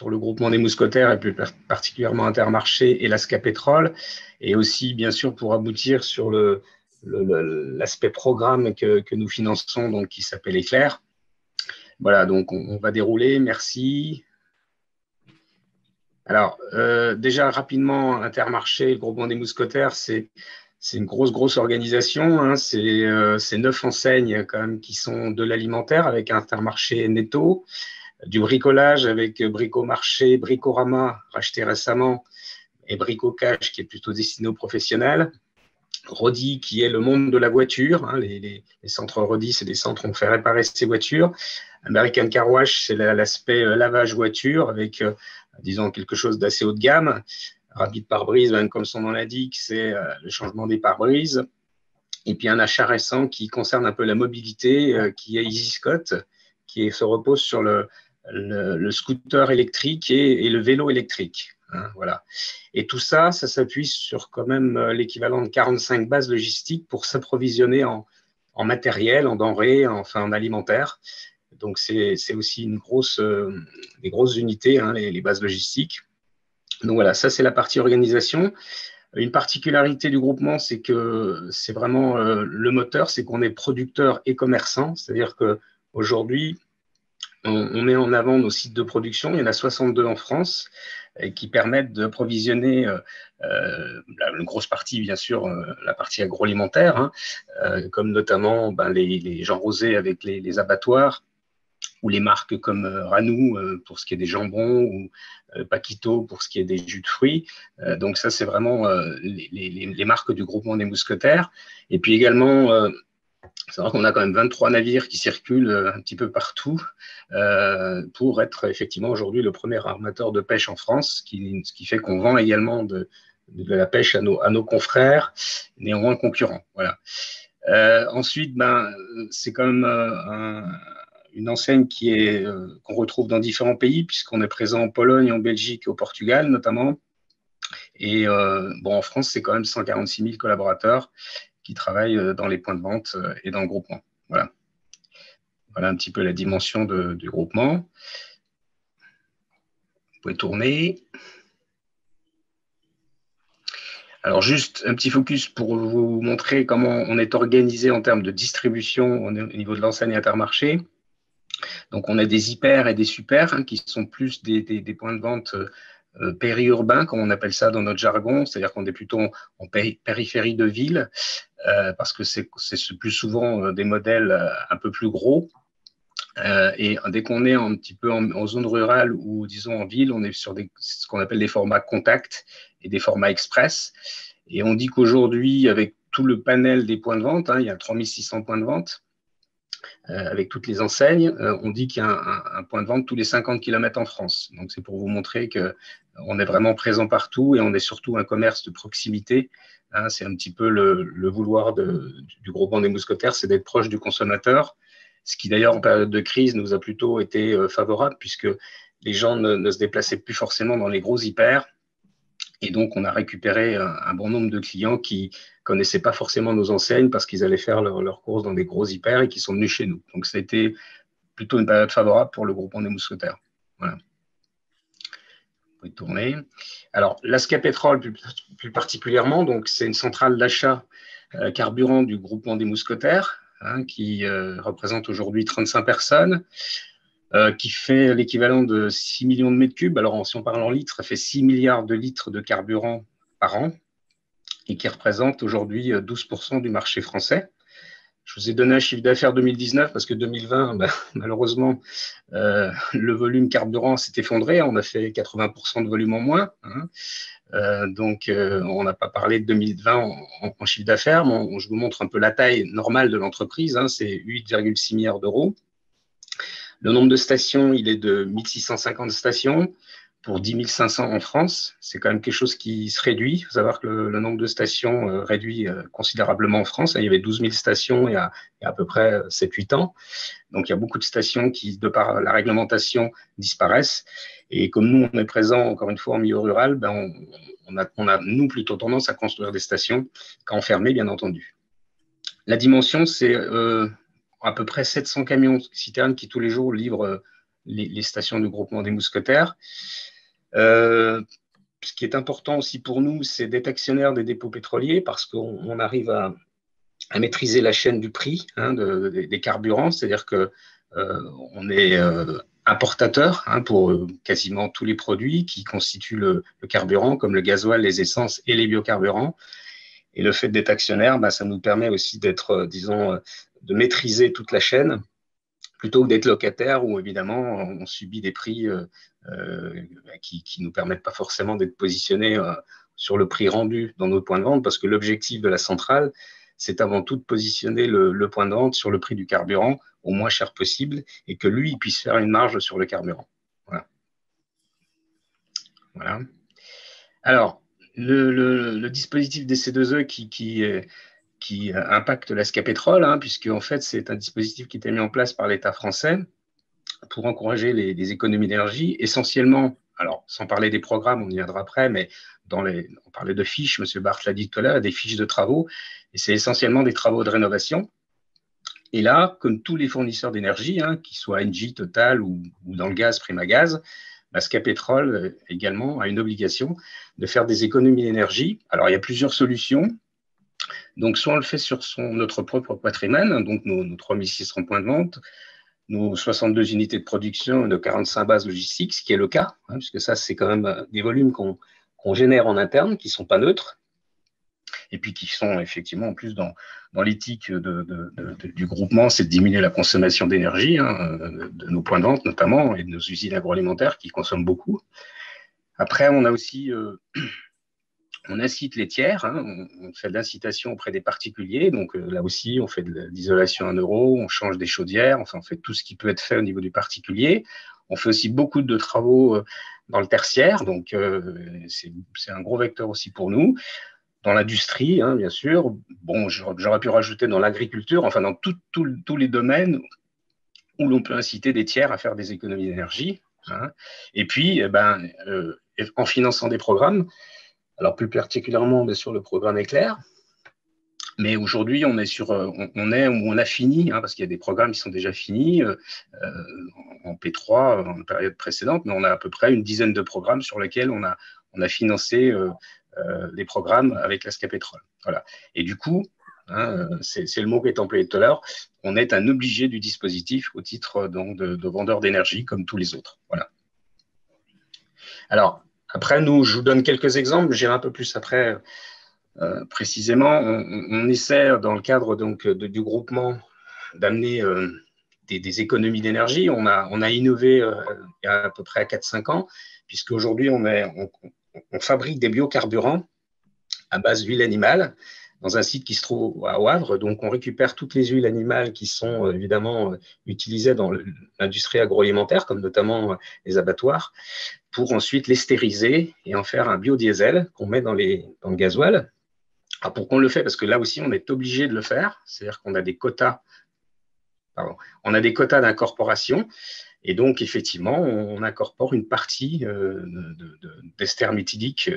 [SPEAKER 6] le groupement des mousquetaires et plus particulièrement Intermarché et l'ASCA Pétrole, et aussi, bien sûr, pour aboutir sur l'aspect programme que nous finançons, donc, qui s'appelle Éclair. Voilà, donc on va dérouler. Merci. Alors, déjà rapidement, Intermarché, le groupement des mousquetaires, c'est une grosse organisation, hein. C'est 9 enseignes quand même qui sont de l'alimentaire avec Intermarché Netto, du bricolage avec Bricomarché, Bricorama racheté récemment et Bricocash qui est plutôt destiné aux professionnels, Rodi qui est le monde de la voiture, hein. Les centres Rodi, c'est des centres où on fait réparer ces voitures. American Car Wash, c'est l'aspect lavage voiture avec, disons, quelque chose d'assez haut de gamme. Rapide pare-brise, même comme son nom l'indique, c'est le changement des pare-brises. Et puis un achat récent qui concerne un peu la mobilité, qui est EasyScot, qui se repose sur le scooter électrique et le vélo électrique. hein, voilà. Et tout ça, ça s'appuie sur quand même l'équivalent de 45 bases logistiques pour s'approvisionner en matériel, en denrées, enfin en alimentaire. Donc, c'est aussi des grosses unités, hein, les bases logistiques. Donc, voilà, ça, c'est la partie organisation. Une particularité du groupement, c'est que c'est vraiment le moteur, c'est qu'on est producteur et commerçant. C'est-à-dire qu'aujourd'hui, on met en avant nos sites de production. Il y en a 62 en France qui permettent d'approvisionner une grosse partie, bien sûr, la partie agroalimentaire, hein, comme notamment les Jean Rosé avec les abattoirs, ou les marques comme Ranou pour ce qui est des jambons, ou Paquito pour ce qui est des jus de fruits. Donc ça, c'est vraiment les marques du groupement des Mousquetaires. Et puis également, c'est vrai qu'on a quand même 23 navires qui circulent un petit peu partout pour être effectivement aujourd'hui le premier armateur de pêche en France, ce qui fait qu'on vend également de la pêche à nos confrères, néanmoins concurrents. Voilà. Ensuite, c'est quand même une enseigne qu'on retrouve dans différents pays, puisqu'on est présent en Pologne, en Belgique et au Portugal notamment. Et en France, c'est quand même 146 000 collaborateurs qui travaillent dans les points de vente et dans le groupement. Voilà. Voilà un petit peu la dimension du groupement. Vous pouvez tourner. Alors, juste un petit focus pour vous montrer comment on est organisé en termes de distribution au niveau de l'enseigne Intermarché. Donc, on a des hyper et des super, hein, qui sont plus des points de vente périurbains, comme on appelle ça dans notre jargon, c'est-à-dire qu'on est plutôt en périphérie de ville, parce que c'est plus souvent des modèles un peu plus gros. Et dès qu'on est un petit peu en zone rurale ou, disons, en ville, on est sur ce qu'on appelle des formats contact et des formats express. Et on dit qu'aujourd'hui, avec tout le panel des points de vente, hein, il y a 3600 points de vente, avec toutes les enseignes, on dit qu'il y a un point de vente tous les 50 km en France. Donc, c'est pour vous montrer qu'on est vraiment présent partout et on est surtout un commerce de proximité. Hein, c'est un petit peu le vouloir du groupement des Mousquetaires, c'est d'être proche du consommateur, ce qui d'ailleurs en période de crise nous a plutôt été favorable, puisque les gens ne se déplaçaient plus forcément dans les gros hyper. Et donc, on a récupéré un bon nombre de clients qui ne connaissaient pas forcément nos enseignes parce qu'ils allaient faire leurs courses dans des gros hyper et qui sont venus chez nous. Donc, ça a été plutôt une période favorable pour le groupement des Mousquetaires. Voilà. Vous pouvez tourner. Alors, l'Asca Pétrole, plus particulièrement, donc c'est une centrale d'achat carburant du groupement des Mousquetaires, hein, qui représente aujourd'hui 35 personnes. Qui fait l'équivalent de 6 millions de mètres cubes. Alors, si on parle en litres, ça fait 6 milliards de litres de carburant par an et qui représente aujourd'hui 12% du marché français. Je vous ai donné un chiffre d'affaires 2019 parce que 2020, malheureusement, le volume carburant s'est effondré. On a fait 80% de volume en moins. Hein. Donc, on n'a pas parlé de 2020 en chiffre d'affaires, mais je vous montre un peu la taille normale de l'entreprise. Hein, c'est 8,6 milliards d'euros. Le nombre de stations, il est de 1650 stations pour 10 500 en France. C'est quand même quelque chose qui se réduit. Il faut savoir que le nombre de stations réduit considérablement en France. Il y avait 12 000 stations il y a à peu près 7-8 ans. Donc, il y a beaucoup de stations qui, de par la réglementation, disparaissent. Et comme nous, on est présent, encore une fois, en milieu rural, on a, nous, plutôt tendance à construire des stations qu'à en fermer, bien entendu. La dimension, c'est à peu près 700 camions citernes qui, tous les jours, livrent les stations du groupement des Mousquetaires. Ce qui est important aussi pour nous, c'est d'être actionnaire des dépôts pétroliers parce qu'on arrive à maîtriser la chaîne du prix, hein, des carburants. C'est-à-dire qu'on est importateur, hein, pour quasiment tous les produits qui constituent le carburant, comme le gasoil, les essences et les biocarburants. Et le fait d'être actionnaire, ça nous permet aussi d'être, disons, de maîtriser toute la chaîne, plutôt que d'être locataire où, évidemment, on subit des prix qui ne nous permettent pas forcément d'être positionnés sur le prix rendu dans nos points de vente, parce que l'objectif de la centrale, c'est avant tout de positionner le point de vente sur le prix du carburant au moins cher possible et que lui, il puisse faire une marge sur le carburant. Voilà. Voilà. Alors, le dispositif des C2E qui impacte l'Asca Pétrole, hein, puisque en fait, c'est un dispositif qui était mis en place par l'État français pour encourager les économies d'énergie, essentiellement alors sans parler des programmes, on y viendra après, mais on parlait de fiches, M. Barthes l'a dit tout à l'heure, des fiches de travaux, et c'est essentiellement des travaux de rénovation. Et là, comme tous les fournisseurs d'énergie, hein, qu'ils soient Engie, Total ou dans le gaz, Primagaz, Scapétrol également a une obligation de faire des économies d'énergie. Alors, il y a plusieurs solutions. Donc, soit on le fait sur notre propre patrimoine, donc nos 3600 points de vente, nos 62 unités de production, nos 45 bases logistiques, ce qui est le cas, hein, puisque ça, c'est quand même des volumes qu'on génère en interne, qui ne sont pas neutres, et puis qui sont effectivement en plus dans l'éthique du groupement, c'est de diminuer la consommation d'énergie, hein, de nos points de vente notamment, et de nos usines agroalimentaires qui consomment beaucoup. Après, on a aussi, on incite les tiers, hein, on fait de l'incitation auprès des particuliers, donc là aussi, on fait de l'isolation à 1 euro, on change des chaudières, enfin, on fait tout ce qui peut être fait au niveau du particulier. On fait aussi beaucoup de travaux dans le tertiaire, donc c'est un gros vecteur aussi pour nous. Dans l'industrie, hein, bien sûr. Bon, j'aurais pu rajouter dans l'agriculture, enfin dans tous les domaines où l'on peut inciter des tiers à faire des économies d'énergie. Hein. Et puis, en finançant des programmes, alors plus particulièrement bien sûr le programme Éclair, mais aujourd'hui on est on a fini, hein, parce qu'il y a des programmes qui sont déjà finis en P3 en période précédente, mais on a à peu près une dizaine de programmes sur lesquels on a financé des programmes avec la Scapétrol. Voilà. Et du coup, hein, c'est le mot qui est employé tout à l'heure, on est un obligé du dispositif au titre donc, de vendeur d'énergie comme tous les autres. Voilà. Alors, après, je vous donne quelques exemples, j'irai un peu plus après précisément. On essaie, dans le cadre donc, du groupement, d'amener des économies d'énergie. On a innové il y a à peu près 4-5 ans, puisqu'aujourd'hui, on fabrique des biocarburants à base d'huile animale dans un site qui se trouve à Wavre. Donc, on récupère toutes les huiles animales qui sont évidemment utilisées dans l'industrie agroalimentaire, comme notamment les abattoirs, pour ensuite les stériliser et en faire un biodiesel qu'on met dans le gasoil. Alors, pourquoi on le fait? Parce que là aussi, on est obligé de le faire. C'est-à-dire qu'on a des quotas, d'incorporation. Et donc, effectivement, on incorpore une partie d'ester méthylique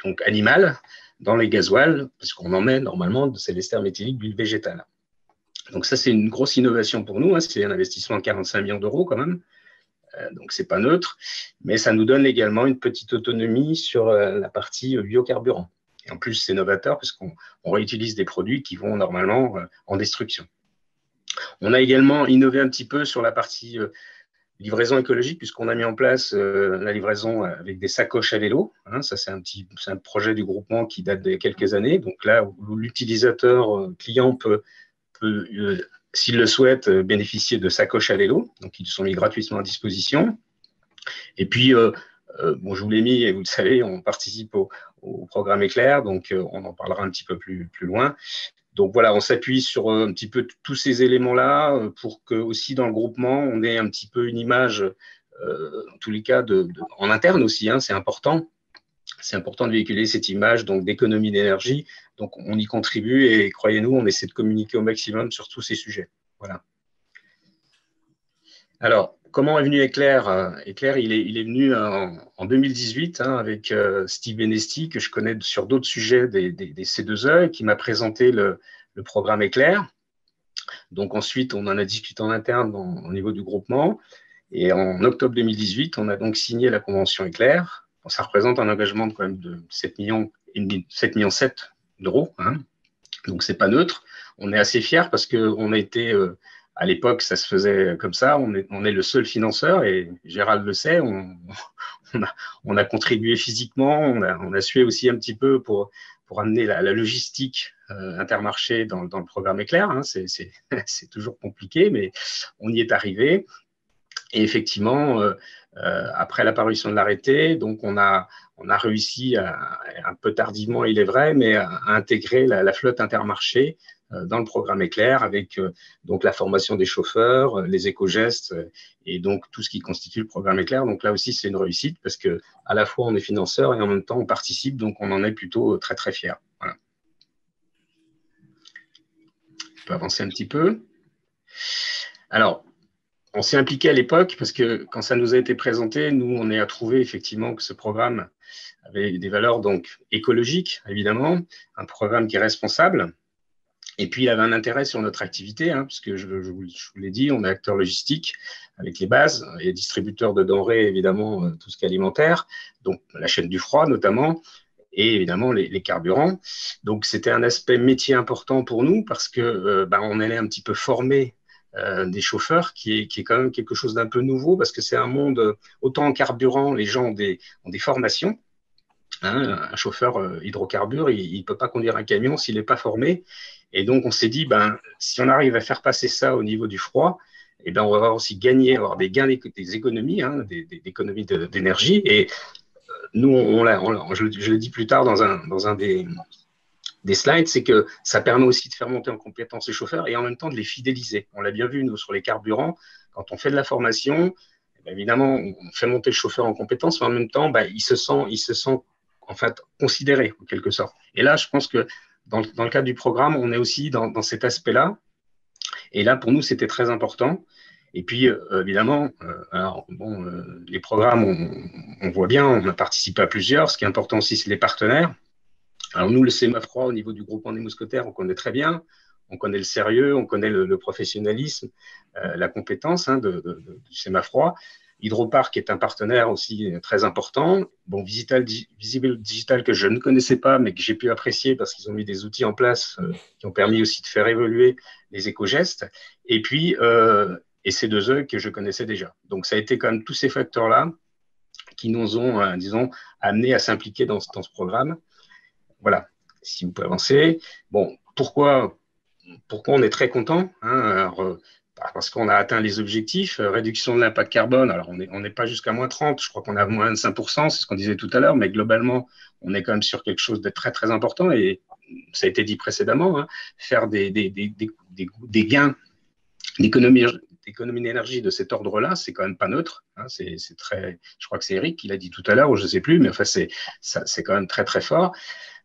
[SPEAKER 6] donc animal dans les gasoils, parce qu'on en met normalement, c'est l'ester méthylique d'huile végétale. Donc ça, c'est une grosse innovation pour nous. Hein, c'est un investissement de 45 millions d'euros quand même. Donc, ce n'est pas neutre. Mais ça nous donne également une petite autonomie sur la partie biocarburant. Et en plus, c'est novateur parce qu'on réutilise des produits qui vont normalement en destruction. On a également innové un petit peu sur la partie livraison écologique, puisqu'on a mis en place la livraison avec des sacoches à vélo. Hein, ça, c'est un projet du groupement qui date de quelques années. Donc là, où l'utilisateur client peut s'il le souhaite, bénéficier de sacoches à vélo. Donc, ils sont mis gratuitement à disposition. Et puis, bon, je vous l'ai mis, et vous le savez, on participe au programme Éclair, donc on en parlera un petit peu plus loin. Donc voilà, on s'appuie sur un petit peu tous ces éléments-là pour que aussi dans le groupement, on ait un petit peu une image, en tous les cas, en interne aussi, hein, c'est important. C'est important de véhiculer cette image donc d'économie d'énergie. Donc on y contribue et croyez-nous, on essaie de communiquer au maximum sur tous ces sujets. Voilà. Alors, comment est venu Éclair? Éclair, il est venu en 2018 hein, avec Steve Benesti, que je connais sur d'autres sujets des C2E, et qui m'a présenté le programme Éclair. Donc ensuite, on en a discuté en interne au niveau du groupement. Et en octobre 2018, on a donc signé la convention Éclair. Bon, ça représente un engagement de, quand même de 7,7 millions d'euros. Hein. Donc, ce n'est pas neutre. On est assez fiers parce qu'on a été... à l'époque, ça se faisait comme ça. On est le seul financeur et Gérald le sait. On a contribué physiquement. On a sué aussi un petit peu pour amener la logistique Intermarché dans le programme Éclair. Hein. C'est toujours compliqué, mais on y est arrivé. Et effectivement, après l'apparition de l'arrêté, donc on a réussi, un peu tardivement, il est vrai, mais à intégrer la flotte Intermarché dans le programme Éclair avec donc la formation des chauffeurs, les éco-gestes et donc tout ce qui constitue le programme Éclair. Donc là aussi, c'est une réussite parce que à la fois on est financeur et en même temps on participe, donc on en est plutôt très très fiers. Voilà. On peut avancer un petit peu. Alors, on s'est impliqué à l'époque parce que quand ça nous a été présenté, nous, on a trouvé effectivement que ce programme avait des valeurs donc écologiques, évidemment, un programme qui est responsable. Et puis, il avait un intérêt sur notre activité, puisque je vous l'ai dit, on est acteur logistique avec les bases et distributeur de denrées, évidemment, tout ce qui est alimentaire, donc la chaîne du froid notamment, et évidemment les carburants. Donc, c'était un aspect métier important pour nous parce que on allait un petit peu former des chauffeurs, qui est quand même quelque chose d'un peu nouveau parce que c'est un monde, autant en carburant, les gens ont des formations. Un chauffeur hydrocarbure, il ne peut pas conduire un camion s'il n'est pas formé. Et donc, on s'est dit, si on arrive à faire passer ça au niveau du froid, on va avoir aussi avoir des gains, des économies, des économies d'énergie. Et nous, je le dis plus tard dans un des slides, c'est que ça permet aussi de faire monter en compétence les chauffeurs et en même temps de les fidéliser. On l'a bien vu, nous, sur les carburants, quand on fait de la formation, évidemment, on fait monter le chauffeur en compétence, mais en même temps, il se sent en fait considéré, en quelque sorte. Et là, je pense que dans le cadre du programme, on est aussi dans cet aspect-là. Et là, pour nous, c'était très important. Et puis, évidemment, les programmes, on voit bien, on a participé à plusieurs. Ce qui est important aussi, c'est les partenaires. Alors, nous, le CMA-Froid, au niveau du groupement des mousquetaires, on connaît très bien. On connaît le sérieux, on connaît le professionnalisme, la compétence du CMA-Froid. Hydroparc est un partenaire aussi très important. Bon, Visible Digital, que je ne connaissais pas, mais que j'ai pu apprécier parce qu'ils ont mis des outils en place qui ont permis aussi de faire évoluer les éco-gestes. Et puis, et ces deux œufs que je connaissais déjà. Donc, ça a été quand même tous ces facteurs-là qui nous ont, disons, amenés à s'impliquer dans ce programme. Voilà, si vous pouvez avancer. Bon, pourquoi on est très content, parce qu'on a atteint les objectifs, réduction de l'impact carbone. Alors, on n'est pas jusqu'à moins 30, je crois qu'on a moins de 5%, c'est ce qu'on disait tout à l'heure, mais globalement, on est quand même sur quelque chose de très, très important. Et ça a été dit précédemment, faire des gains d'économie d'énergie de cet ordre-là, c'est quand même pas neutre. C'est très, je crois que c'est Eric qui l'a dit tout à l'heure, ou je ne sais plus, mais enfin, c'est quand même très, très fort.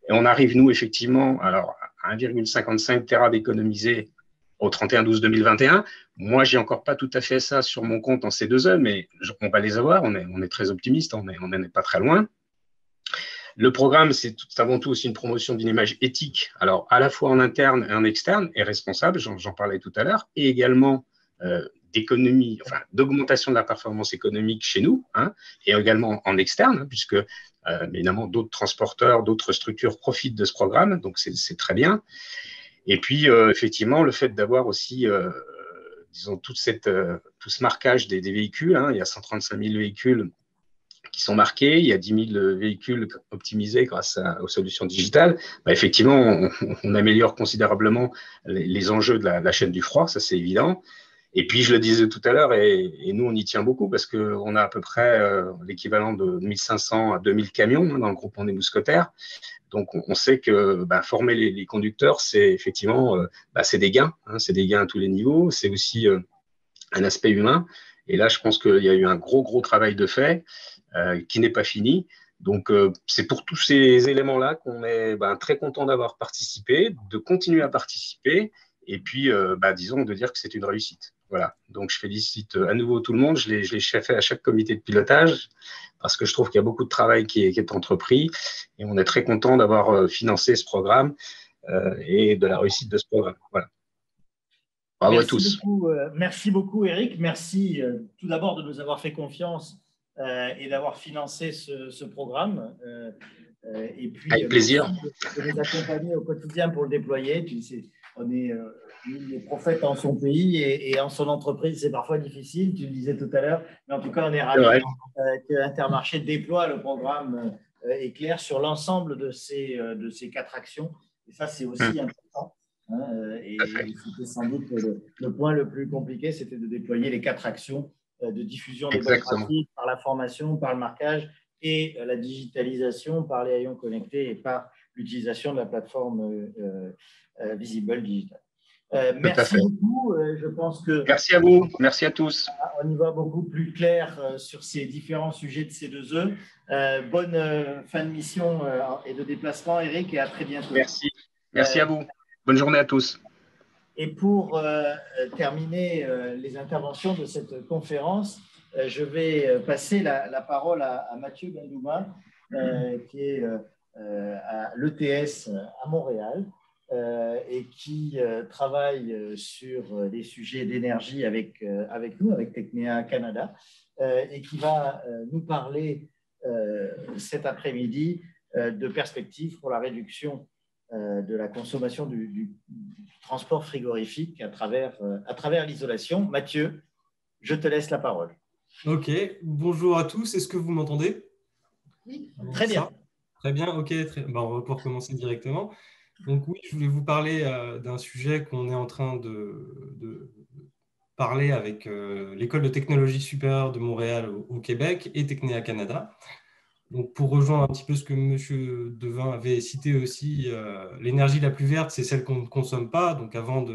[SPEAKER 6] Et on arrive, nous, effectivement, alors, à 1,55 Tera d'économiser au 31/12/2021. Moi, j'ai encore pas tout à fait ça sur mon compte en C2E, mais on va les avoir. On est très optimiste, on n'en est pas très loin. Le programme, c'est avant tout aussi une promotion d'une image éthique, alors à la fois en interne et en externe, et responsable, j'en parlais tout à l'heure, et également d'économie, enfin d'augmentation de la performance économique chez nous, et également en externe, puisque évidemment d'autres transporteurs, d'autres structures profitent de ce programme, donc c'est très bien. Et puis effectivement, le fait d'avoir aussi, disons, tout ce marquage des véhicules, il y a 135 000 véhicules qui sont marqués, il y a 10 000 véhicules optimisés grâce aux solutions digitales. Effectivement, on améliore considérablement les enjeux de la chaîne du froid, ça c'est évident. Et puis, je le disais tout à l'heure, et nous, on y tient beaucoup parce qu'on a à peu près l'équivalent de 1500 à 2000 camions dans le groupement des mousquetaires. Donc, on sait que former les conducteurs, c'est effectivement c'est des gains. C'est des gains à tous les niveaux. C'est aussi un aspect humain. Et là, je pense qu'il y a eu un gros travail de fait qui n'est pas fini. Donc, c'est pour tous ces éléments-là qu'on est très content d'avoir participé, de continuer à participer. Et puis, disons, de dire que c'est une réussite. Voilà. Donc, je félicite à nouveau tout le monde. Je l'ai fait à chaque comité de pilotage parce que je trouve qu'il y a beaucoup de travail qui est entrepris. Et on est très content d'avoir financé ce programme et de la réussite de ce programme. Voilà. Bravo à tous.
[SPEAKER 1] Merci beaucoup, Eric. Merci tout d'abord de nous avoir fait confiance et d'avoir financé ce programme. Et puis,
[SPEAKER 6] avec plaisir.
[SPEAKER 1] De nous accompagner au quotidien pour le déployer. On est des prophètes en son pays et en son entreprise, c'est parfois difficile, tu le disais tout à l'heure, mais en tout cas, on est ravis que Intermarché déploie le programme Éclair sur l'ensemble de ces 4 actions. Et ça, c'est aussi important. Et c'était sans doute le point le plus compliqué, c'était de déployer les 4 actions de diffusion des bonnes pratiques par la formation, par le marquage et la digitalisation par les haillons connectés et par l'utilisation de la plateforme Visible Digital. Merci beaucoup. Je pense que…
[SPEAKER 6] Merci à vous. Merci à tous.
[SPEAKER 1] On y va beaucoup plus clair sur ces différents sujets de C2E. Bonne fin de mission et de déplacement, Eric, et à très bientôt.
[SPEAKER 6] Merci. Merci à vous. Bonne journée à tous.
[SPEAKER 1] Et pour terminer les interventions de cette conférence, je vais passer la parole à Mathieu Bendouma, qui est à l'ETS à Montréal et qui travaille sur les sujets d'énergie avec nous, avec Technea Canada, et qui va nous parler cet après-midi de perspectives pour la réduction de la consommation du transport frigorifique à travers l'isolation. Mathieu, je te laisse la parole.
[SPEAKER 7] Ok, bonjour à tous, est-ce que vous m'entendez?
[SPEAKER 1] Oui, très bien.
[SPEAKER 7] Très bien, ok, bon, on va pouvoir commencer directement. Donc oui, je voulais vous parler d'un sujet qu'on est en train de parler avec l'École de technologie supérieure de Montréal au Québec et Technea Canada. Donc, pour rejoindre un petit peu ce que M. Devin avait cité aussi, l'énergie la plus verte, c'est celle qu'on ne consomme pas. Donc, avant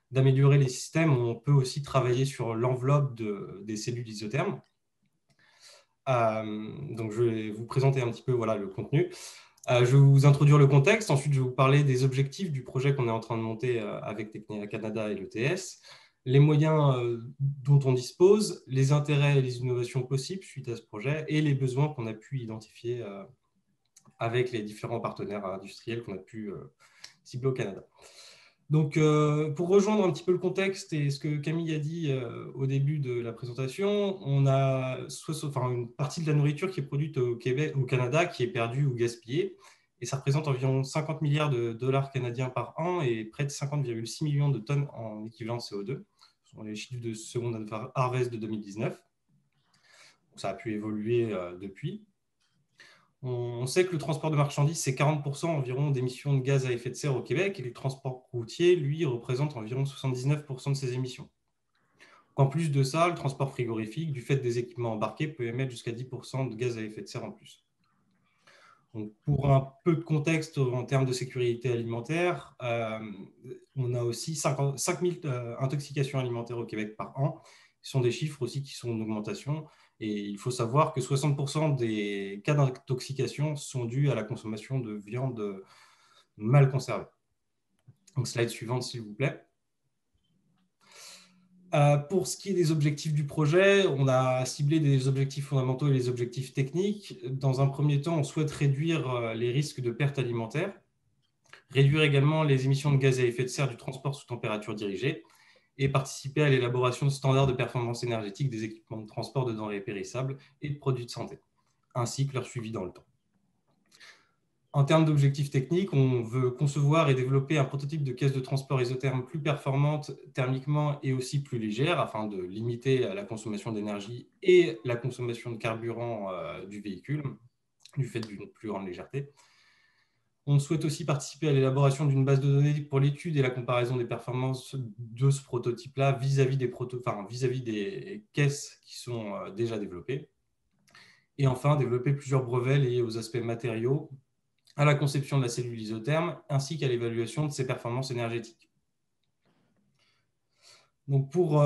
[SPEAKER 7] d'améliorer les systèmes, on peut aussi travailler sur l'enveloppe des cellules isothermes. Donc, je vais vous présenter un petit peu le contenu. Je vais vous introduire le contexte. Ensuite, je vais vous parler des objectifs du projet qu'on est en train de monter avec Technea Canada et l'ETS, les moyens dont on dispose, les intérêts et les innovations possibles suite à ce projet et les besoins qu'on a pu identifier avec les différents partenaires industriels qu'on a pu cibler au Canada. Donc, pour rejoindre un petit peu le contexte et ce que Camille a dit au début de la présentation, on a une partie de la nourriture qui est produite au Canada qui est perdue ou gaspillée. Et ça représente environ 50 milliards de dollars canadiens par an et près de 50,6 millions de tonnes en équivalent CO2. Ce sont les chiffres de Second Harvest de 2019. Donc, ça a pu évoluer depuis. On sait que le transport de marchandises, c'est 40% environ d'émissions de gaz à effet de serre au Québec et les transports routiers, lui, représentent environ 79% de ces émissions. En plus de ça, le transport frigorifique, du fait des équipements embarqués, peut émettre jusqu'à 10% de gaz à effet de serre en plus. Donc, pour un peu de contexte en termes de sécurité alimentaire, on a aussi 5000 intoxications alimentaires au Québec par an. Ce sont des chiffres aussi qui sont en augmentation. Et il faut savoir que 60% des cas d'intoxication sont dus à la consommation de viande mal conservée. Donc, slide suivante, s'il vous plaît. Pour ce qui est des objectifs du projet, on a ciblé des objectifs fondamentaux et les objectifs techniques. Dans un premier temps, on souhaite réduire les risques de perte alimentaire, réduire également les émissions de gaz à effet de serre du transport sous température dirigée et participer à l'élaboration de standards de performance énergétique des équipements de transport de denrées périssables et de produits de santé, ainsi que leur suivi dans le temps. En termes d'objectifs techniques, on veut concevoir et développer un prototype de caisse de transport isotherme plus performante thermiquement et aussi plus légère afin de limiter la consommation d'énergie et la consommation de carburant du véhicule du fait d'une plus grande légèreté. On souhaite aussi participer à l'élaboration d'une base de données pour l'étude et la comparaison des performances de ce prototype-là vis-à-vis des caisses qui sont déjà développées. Et enfin, développer plusieurs brevets liés aux aspects matériaux, à la conception de la cellule isotherme, ainsi qu'à l'évaluation de ses performances énergétiques. Donc pour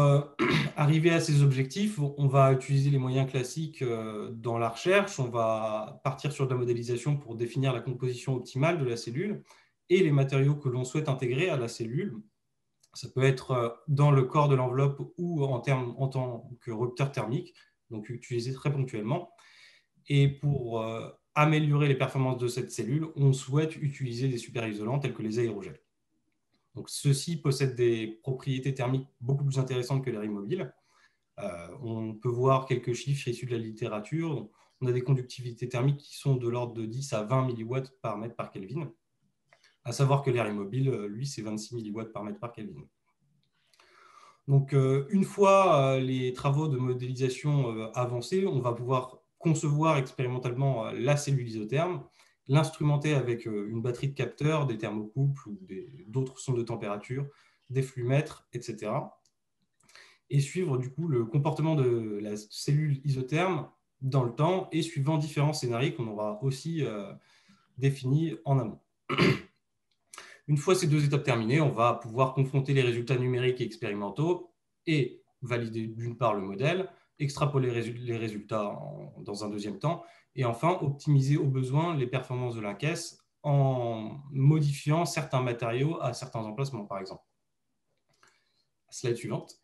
[SPEAKER 7] arriver à ces objectifs, on va utiliser les moyens classiques dans la recherche. On va partir sur de la modélisation pour définir la composition optimale de la cellule et les matériaux que l'on souhaite intégrer à la cellule. Ça peut être dans le corps de l'enveloppe ou en tant que rupteur thermique, donc utilisé très ponctuellement. Et pour améliorer les performances de cette cellule, on souhaite utiliser des superisolants tels que les aérogels. Donc, ceux-ci possèdent des propriétés thermiques beaucoup plus intéressantes que l'air immobile. On peut voir quelques chiffres issus de la littérature. On a des conductivités thermiques qui sont de l'ordre de 10 à 20 mW par mètre par Kelvin. À savoir que l'air immobile, lui, c'est 26 mW par mètre par Kelvin. Donc, une fois les travaux de modélisation avancés, on va pouvoir concevoir expérimentalement la cellule isotherme, l'instrumenter avec une batterie de capteurs, des thermocouples ou d'autres sondes de température, des flumètres, etc. Et suivre du coup le comportement de la cellule isotherme dans le temps et suivant différents scénarios qu'on aura aussi définis en amont. Une fois ces deux étapes terminées, on va pouvoir confronter les résultats numériques et expérimentaux et valider d'une part le modèle, extrapoler les résultats dans un deuxième temps, et enfin optimiser au besoin les performances de la caisse en modifiant certains matériaux à certains emplacements, par exemple. Slide suivante.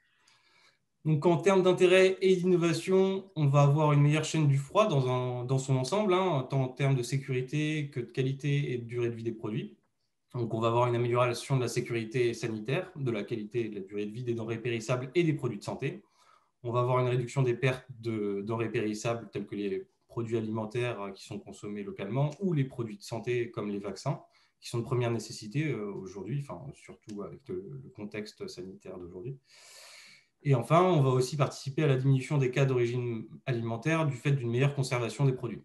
[SPEAKER 7] Donc, en termes d'intérêt et d'innovation, on va avoir une meilleure chaîne du froid dans son ensemble, hein, tant en termes de sécurité que de qualité et de durée de vie des produits. Donc, on va avoir une amélioration de la sécurité sanitaire, de la qualité et de la durée de vie des denrées périssables et des produits de santé. On va avoir une réduction des pertes de denrées périssables telles que les produits alimentaires qui sont consommés localement ou les produits de santé comme les vaccins, qui sont de première nécessité aujourd'hui, surtout avec le contexte sanitaire d'aujourd'hui. Et enfin, on va aussi participer à la diminution des cas d'origine alimentaire du fait d'une meilleure conservation des produits.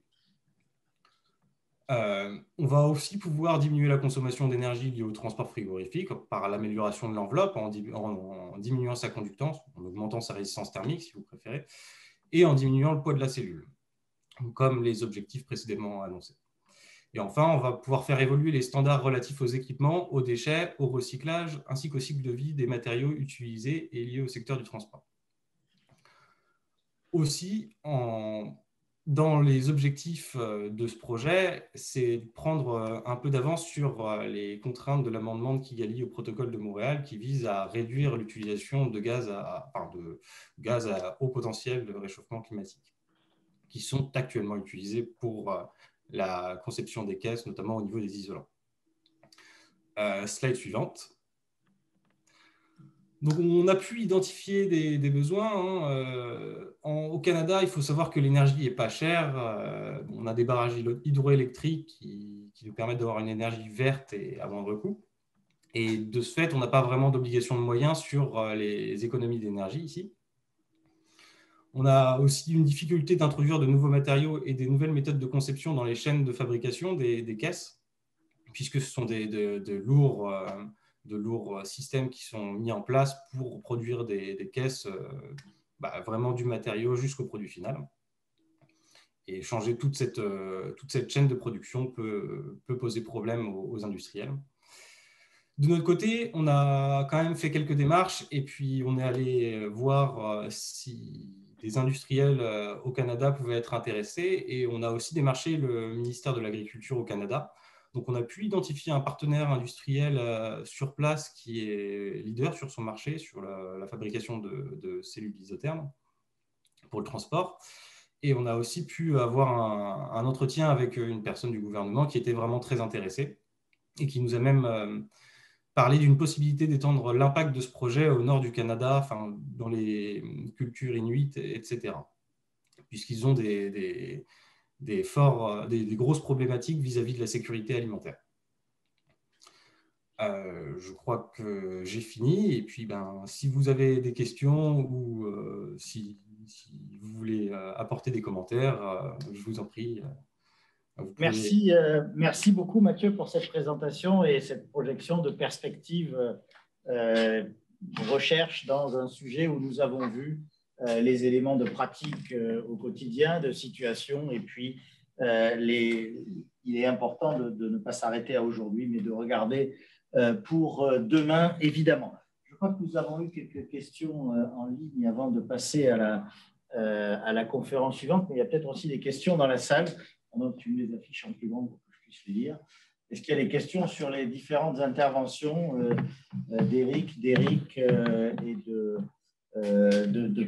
[SPEAKER 7] On va aussi pouvoir diminuer la consommation d'énergie liée au transport frigorifique par l'amélioration de l'enveloppe en diminuant sa conductance, en augmentant sa résistance thermique si vous préférez, et en diminuant le poids de la cellule, comme les objectifs précédemment annoncés. Et enfin, on va pouvoir faire évoluer les standards relatifs aux équipements, aux déchets, au recyclage, ainsi qu'au cycle de vie des matériaux utilisés et liés au secteur du transport. Aussi, dans les objectifs de ce projet, c'est de prendre un peu d'avance sur les contraintes de l'amendement de Kigali au protocole de Montréal qui vise à réduire l'utilisation de gaz à haut potentiel de réchauffement climatique, qui sont actuellement utilisés pour la conception des caisses, notamment au niveau des isolants. Slide suivante. Donc, on a pu identifier des besoins. Au Canada, il faut savoir que l'énergie n'est pas chère. On a des barrages hydroélectriques qui nous permettent d'avoir une énergie verte et à moindre coût. Et de ce fait, on n'a pas vraiment d'obligation de moyens sur les économies d'énergie ici. On a aussi une difficulté d'introduire de nouveaux matériaux et des nouvelles méthodes de conception dans les chaînes de fabrication des caisses, puisque ce sont de lourds systèmes qui sont mis en place pour produire des caisses, vraiment du matériau jusqu'au produit final. Et changer toute cette chaîne de production peut poser problème aux industriels. De notre côté, on a quand même fait quelques démarches et puis on est allé voir si des industriels au Canada pouvaient être intéressés, et on a aussi démarché le ministère de l'Agriculture au Canada. Donc, on a pu identifier un partenaire industriel sur place qui est leader sur son marché, sur la fabrication de cellules isothermes pour le transport. Et on a aussi pu avoir un entretien avec une personne du gouvernement qui était vraiment très intéressée et qui nous a même parlé d'une possibilité d'étendre l'impact de ce projet au nord du Canada, dans les cultures inuites, etc. Puisqu'ils ont des grosses problématiques vis-à-vis de la sécurité alimentaire. Je crois que j'ai fini. Et puis, si vous avez des questions ou si vous voulez apporter des commentaires, je vous en prie.
[SPEAKER 1] Merci beaucoup, Mathieu, pour cette présentation et cette projection de perspective recherche dans un sujet où nous avons vu les éléments de pratique au quotidien, de situation, et puis il est important de ne pas s'arrêter à aujourd'hui, mais de regarder pour demain, évidemment. Je crois que nous avons eu quelques questions en ligne avant de passer à la conférence suivante, mais il y a peut-être aussi des questions dans la salle. Pendant que tu me les affiches en plus grand pour que je puisse les lire. Est-ce qu'il y a des questions sur les différentes interventions d'Éric et de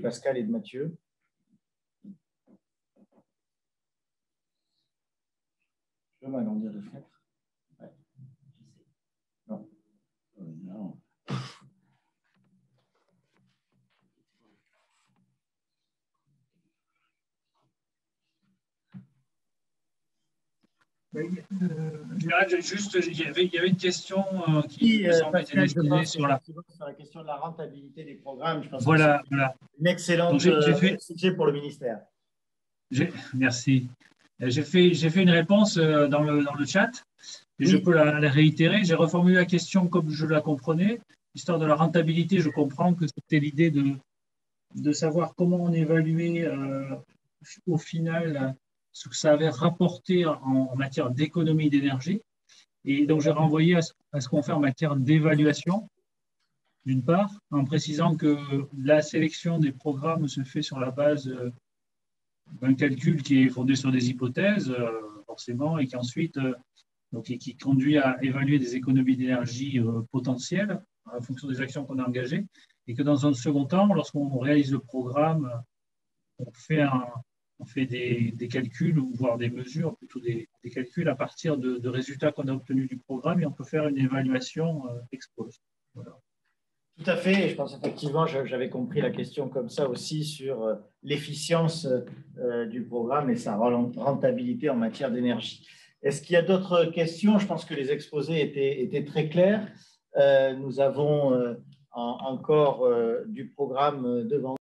[SPEAKER 1] Pascal et de Mathieu? Je peux m'agrandir la fenêtre? Ouais. Non. Non.
[SPEAKER 3] Il y avait une question qui me semble être destinée sur la
[SPEAKER 1] question de la rentabilité des programmes. Je pense
[SPEAKER 3] voilà.
[SPEAKER 1] Une excellente sujet pour le ministère.
[SPEAKER 3] Merci. J'ai fait une réponse dans le chat et oui. Je peux la réitérer. J'ai reformulé la question comme je la comprenais. L'histoire de la rentabilité, je comprends que c'était l'idée de savoir comment on évaluait au final ce que ça avait rapporté en matière d'économie d'énergie. Et donc, j'ai renvoyé à ce qu'on fait en matière d'évaluation, d'une part, en précisant que la sélection des programmes se fait sur la base d'un calcul qui est fondé sur des hypothèses, forcément, et qui ensuite qui conduit à évaluer des économies d'énergie potentielles en fonction des actions qu'on a engagées. et que dans un second temps, lorsqu'on réalise le programme, on fait des calculs, voire des mesures, plutôt des calculs à partir de résultats qu'on a obtenus du programme, et on peut faire une évaluation ex post. Voilà.
[SPEAKER 1] Tout à fait, et je pense effectivement, j'avais compris la question comme ça aussi sur l'efficience du programme et sa rentabilité en matière d'énergie. Est-ce qu'il y a d'autres questions? Je pense que les exposés étaient très clairs. Nous avons encore du programme devant